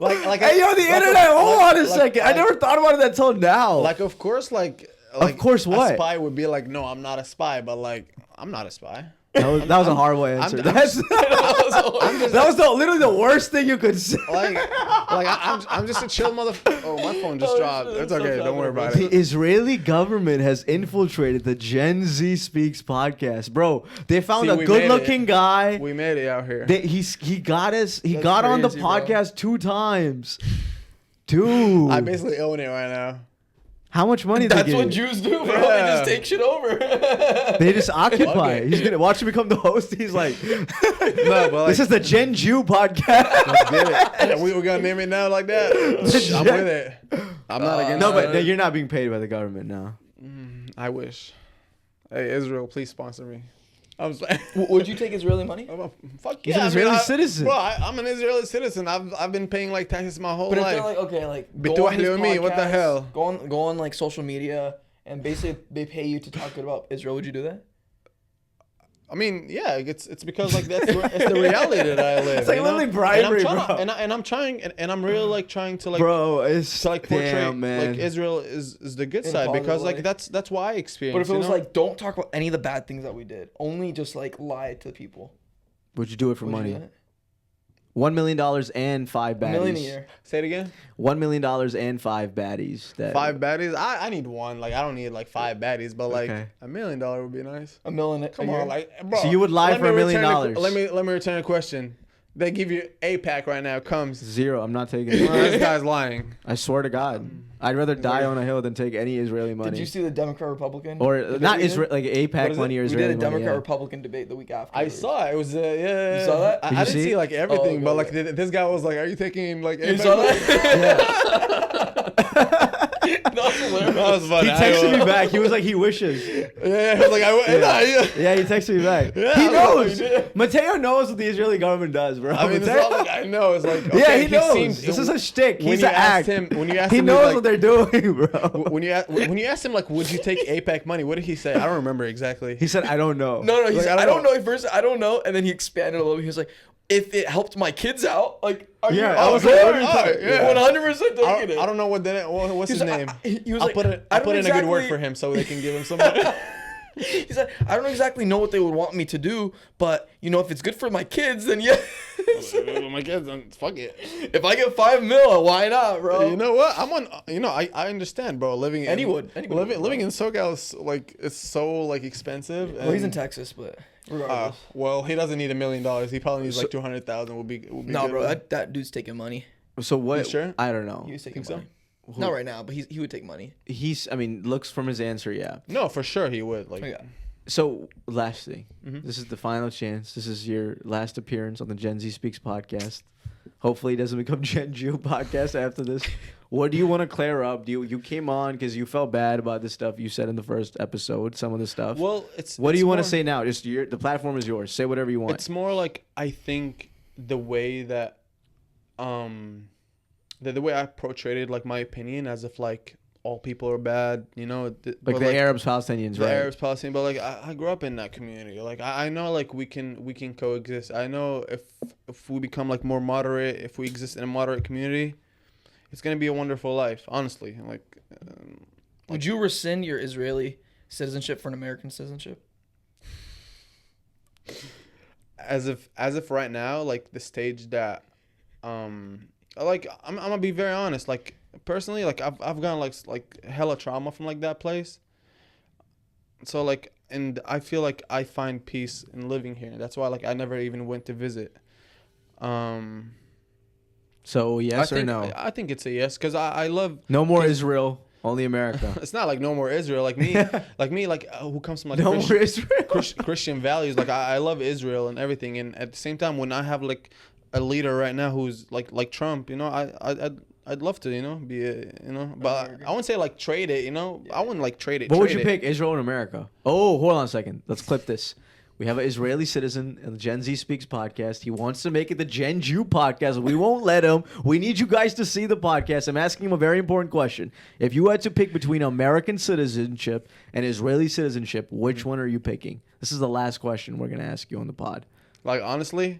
Like Hey, you're on the like internet. Hold on a like- second. I like- never thought about it until now. Like of course course what? a spy would be like, no, I'm not a spy, but like I'm not a spy. that was a horrible answer. I'm That was literally the worst thing you could say. I'm just a chill motherfucker. Oh, my phone just dropped. It's okay. Don't worry about The it. Israeli government has infiltrated the Gen Z Speaks podcast, bro. They found See, a we good-looking made it. guy. We made it out here. He got us. He That's got on the crazy, bro. podcast 2 times. Dude, I basically own it right now. how much money That's they what get? Jews do, bro. Yeah. They just take shit over. They just occupy. Okay. He's gonna watch him become the host. He's like, No, but like, this is the Gen Jew podcast. let's get it. Yeah, we gonna name it now like that. I'm with it. I'm not against. No, it. but you're not being paid by the government now. I wish. Hey, Israel, please sponsor me. I'm saying. Would you take Israeli money? Fuck He's yeah. an I mean, Israeli citizen. Bro, I'm an Israeli citizen. I've been paying like taxes my whole But if life. they're like, okay, like Bituach go on this Leumi, what the podcast, hell? Go on like social media, and basically they pay you to talk good about Israel. Would you do that? I mean, yeah, it's because like it's the reality that I live. It's like you know? literally bribery, and I'm bro. trying, and I'm trying, and I'm really like trying to like Bro, it's to like portray damn, man. like Israel is the good In a side positive because way. like that's why I experienced. But if it you was know? like, don't talk about any of the bad things that we did, only just like lie to people. Would you do it for Would you money? do that? $1 million and 5 baddies. $1 million a year. Say it again. $1 million and 5 baddies. That 5 baddies. I need one. Like I don't need like 5 baddies, but like Okay. $1 million would be nice. $1 million. Come on, like bro. So you would lie let for me $1 million? return let me return a question. They give you a pack right now. Comes. 0. I'm not taking Well, it. this guy's lying. I swear to God. I'd rather die on a hill than take any Israeli money. Did you see the Democrat Republican? Or debate not we did? Israel, like What APAC is it? money or We Israeli did a money. Democrat Yeah. Republican debate the week after. I saw it. It was yeah. You saw that? I Did you didn't see see it? like everything, okay, but like okay. this guy was like, "Are you taking like?" You saw that? That was hilarious. That was funny. He texted me back. He was like, he wishes. Yeah, he was like, yeah. Yeah, he texted me back. Yeah, He I know knows. he did. Mateo knows what the Israeli government does, bro. I mean, it's Mateo- not like I know. It's like yeah, okay, he knows. seems- This is a shtick. when He's you an asked act. when you asked He him, knows like, what they're doing, bro. when you asked him like, would you take APAC money? What did he say? I don't remember exactly. He said, I don't know. No, he Like, said, I I don't don't know. At first, I don't know. And then he expanded a little bit. He was like, if it helped my kids out, like, are Yeah, you I was okay? like, all right, yeah. 100% taking it. I don't know what's He's his like, name. he was I'll like, put it. I I'll don't put in a good word exactly- for him so they can give him some money. He said, I don't exactly know what they would want me to do, but, you know, if it's good for my kids, then yeah. My kids, fuck it. If I get $5 million, why not, bro? You know what? I'm on. You know, I understand, bro. Living in Anyone would, living in SoCal is like it's so like expensive. Well, he's in and, Texas, but regardless. well, he doesn't need $1 million. He probably needs like 200,000. Will be No, good. bro, that dude's taking money. So what? You sure? I don't know. He was taking Think so? money. Not right now, but he would take money. I mean, looks from his answer, yeah. No, for sure he would. Like, Yeah. So, last thing. Mhm. This is the final chance. This is your last appearance on the Gen Z Speaks podcast. Hopefully, it doesn't become Gen Jew podcast after this. What do you want to clear up? You came on because you felt bad about the stuff you said in the first episode, some of the stuff. well, What do you want to more- say now? Just the platform is yours. Say whatever you want. It's more like I think the way that the way I portrayed it, like my opinion, as if like all people are bad, you know, like the Arabs, Palestinians, the right? Arabs, Palestine, but like I grew up in that community. Like I know like we can coexist. I know if we become like more moderate, if we exist in a moderate community, it's gonna be a wonderful life. Honestly, like. Would you rescind your Israeli citizenship for an American citizenship? As if right now, like the stage that like I'm gonna be very honest, like personally, like I've gotten like hella trauma from like that place, so like, and I feel like I find peace in living here. That's why like I never even went to visit. So yes I think, or no? I think it's a yes, because I love. No more Israel, only America. It's not like no more Israel, like me who comes from like No more Israel. Christian values. Like I love Israel and everything, and at the same time, when I have like a leader right now who's like Trump, you know, I'd love to, you know, be a, you know, but I wouldn't say like trade it, you know. I wouldn't like trade it. What would trade you pick, Israel or America? Oh, hold on a second. Let's clip this. We have an Israeli citizen in the Gen Z Speaks podcast. He wants to make it the Gen Jew podcast. We won't let him. We need you guys to see the podcast. I'm asking him a very important question. If you had to pick between American citizenship and Israeli citizenship, which one are you picking? This is the last question we're going to ask you on the pod. Like honestly,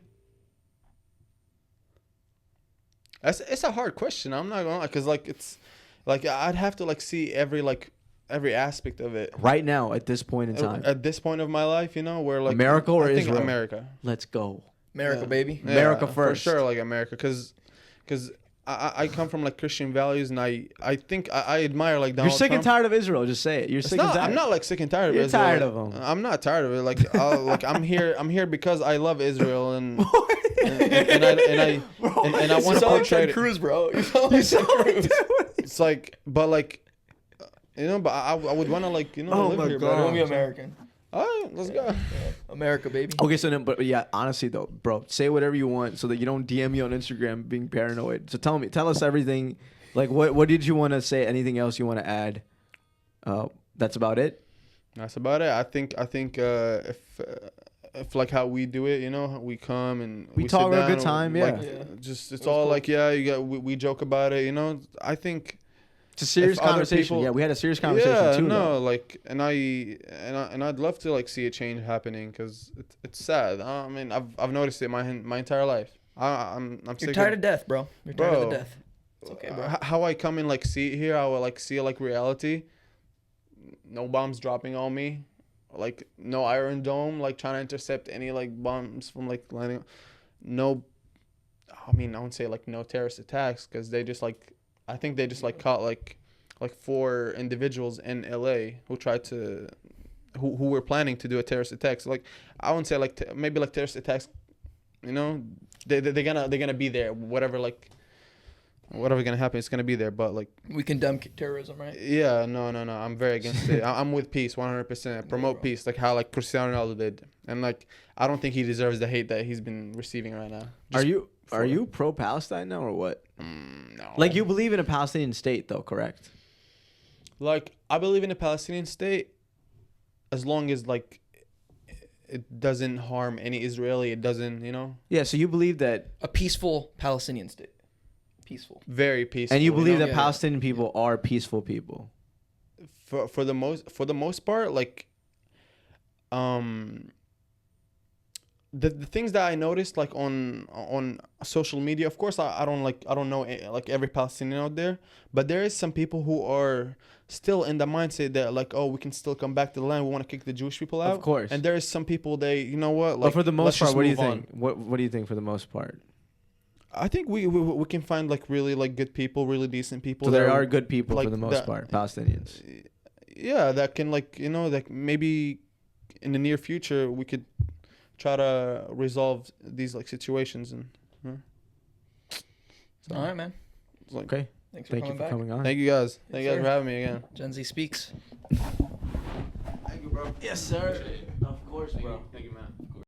it's a hard question. I'm not gonna, because like it's like I'd have to like see every aspect of it. Right now, at this point in time. At this point of my life, you know, where like America or I think Israel? America. Let's go. America, Yeah. baby. Yeah, America for first. sure, like America, because I come from like Christian values, and I think I admire like Donald You're sick and Trump. tired of Israel. Just say it. You're sick and tired. I'm not like sick and tired of You're Israel. tired like, of 'em. I'm not tired of it. Like I'm here because I love Israel and I want to portray it. Cruz, bro. It's like, but like, you know, but I would want to like, you know, Oh live my here. God. I Bro. want to be American. All right, let's go. America, baby. Okay, so then, but yeah, honestly though, bro, say whatever you want so that you don't DM me on Instagram being paranoid. So tell us everything. Like, what did you want to say? Anything else you want to add? That's about it. That's about it. I think if like how we do it, you know, we come and We sit talk, have a down, good time, like, yeah. Just it's That's all cool. like, yeah, we joke about it, you know. I think It's a serious If other conversation. people- Yeah, we had a serious conversation yeah, too. no, though. like, and I'd love to like see a change happening, because it's sad. I mean, I've noticed it my entire life. I'm You're sick tired of of death, bro. You're tired of Bro. the death. It's okay, bro. how I come and like see it here. I will like see like reality. No bombs dropping on me, like no Iron Dome like trying to intercept any like bombs from like landing. No, I mean I wouldn't say like no terrorist attacks, because they just like, I think they just like caught like 4 individuals in LA who tried to who were planning to do a terrorist attack. So like I wouldn't say like maybe like terrorist attacks, you know, they're gonna be there, whatever gonna happen, it's gonna be there. But like, We condemn terrorism, right? yeah, no, I'm very against it. I'm with peace 100%. Promote bro. peace, like how like Cristiano Ronaldo did. And like I don't think he deserves the hate that he's been receiving right now. Are Just you pro Palestine now or what? no. Like, you believe in a Palestinian state though, correct? Like I believe in a Palestinian state, as long as like it doesn't harm any Israeli. It doesn't, you know, Yeah. So you believe that, A peaceful Palestinian state. Peaceful. very peaceful. and you believe know? that Yeah. Palestinian people are peaceful people. For the most part, like the things that I noticed like on social media, of course I don't know like every Palestinian out there, but there is some people who are still in the mindset that like, oh, we can still come back to the land, we want to kick the Jewish people out. Of course. And there is some people, they, you know what, But like, for the most let's part, just what do you move on. think? What do you think for the most part? I think we can find like really like good people, really decent people. So there that are good people for like the most that- part, Palestinians. Yeah, that can like, you know, like maybe in the near future we could try to resolve these like situations, and so, All right, man. it's like, Okay. Thanks Thank you for coming on. Thank you guys. Yes, Thank you guys sir. for having me again. Gen Z speaks. Thank you, bro. Yes, sir. Of course, bro. Thank you, man.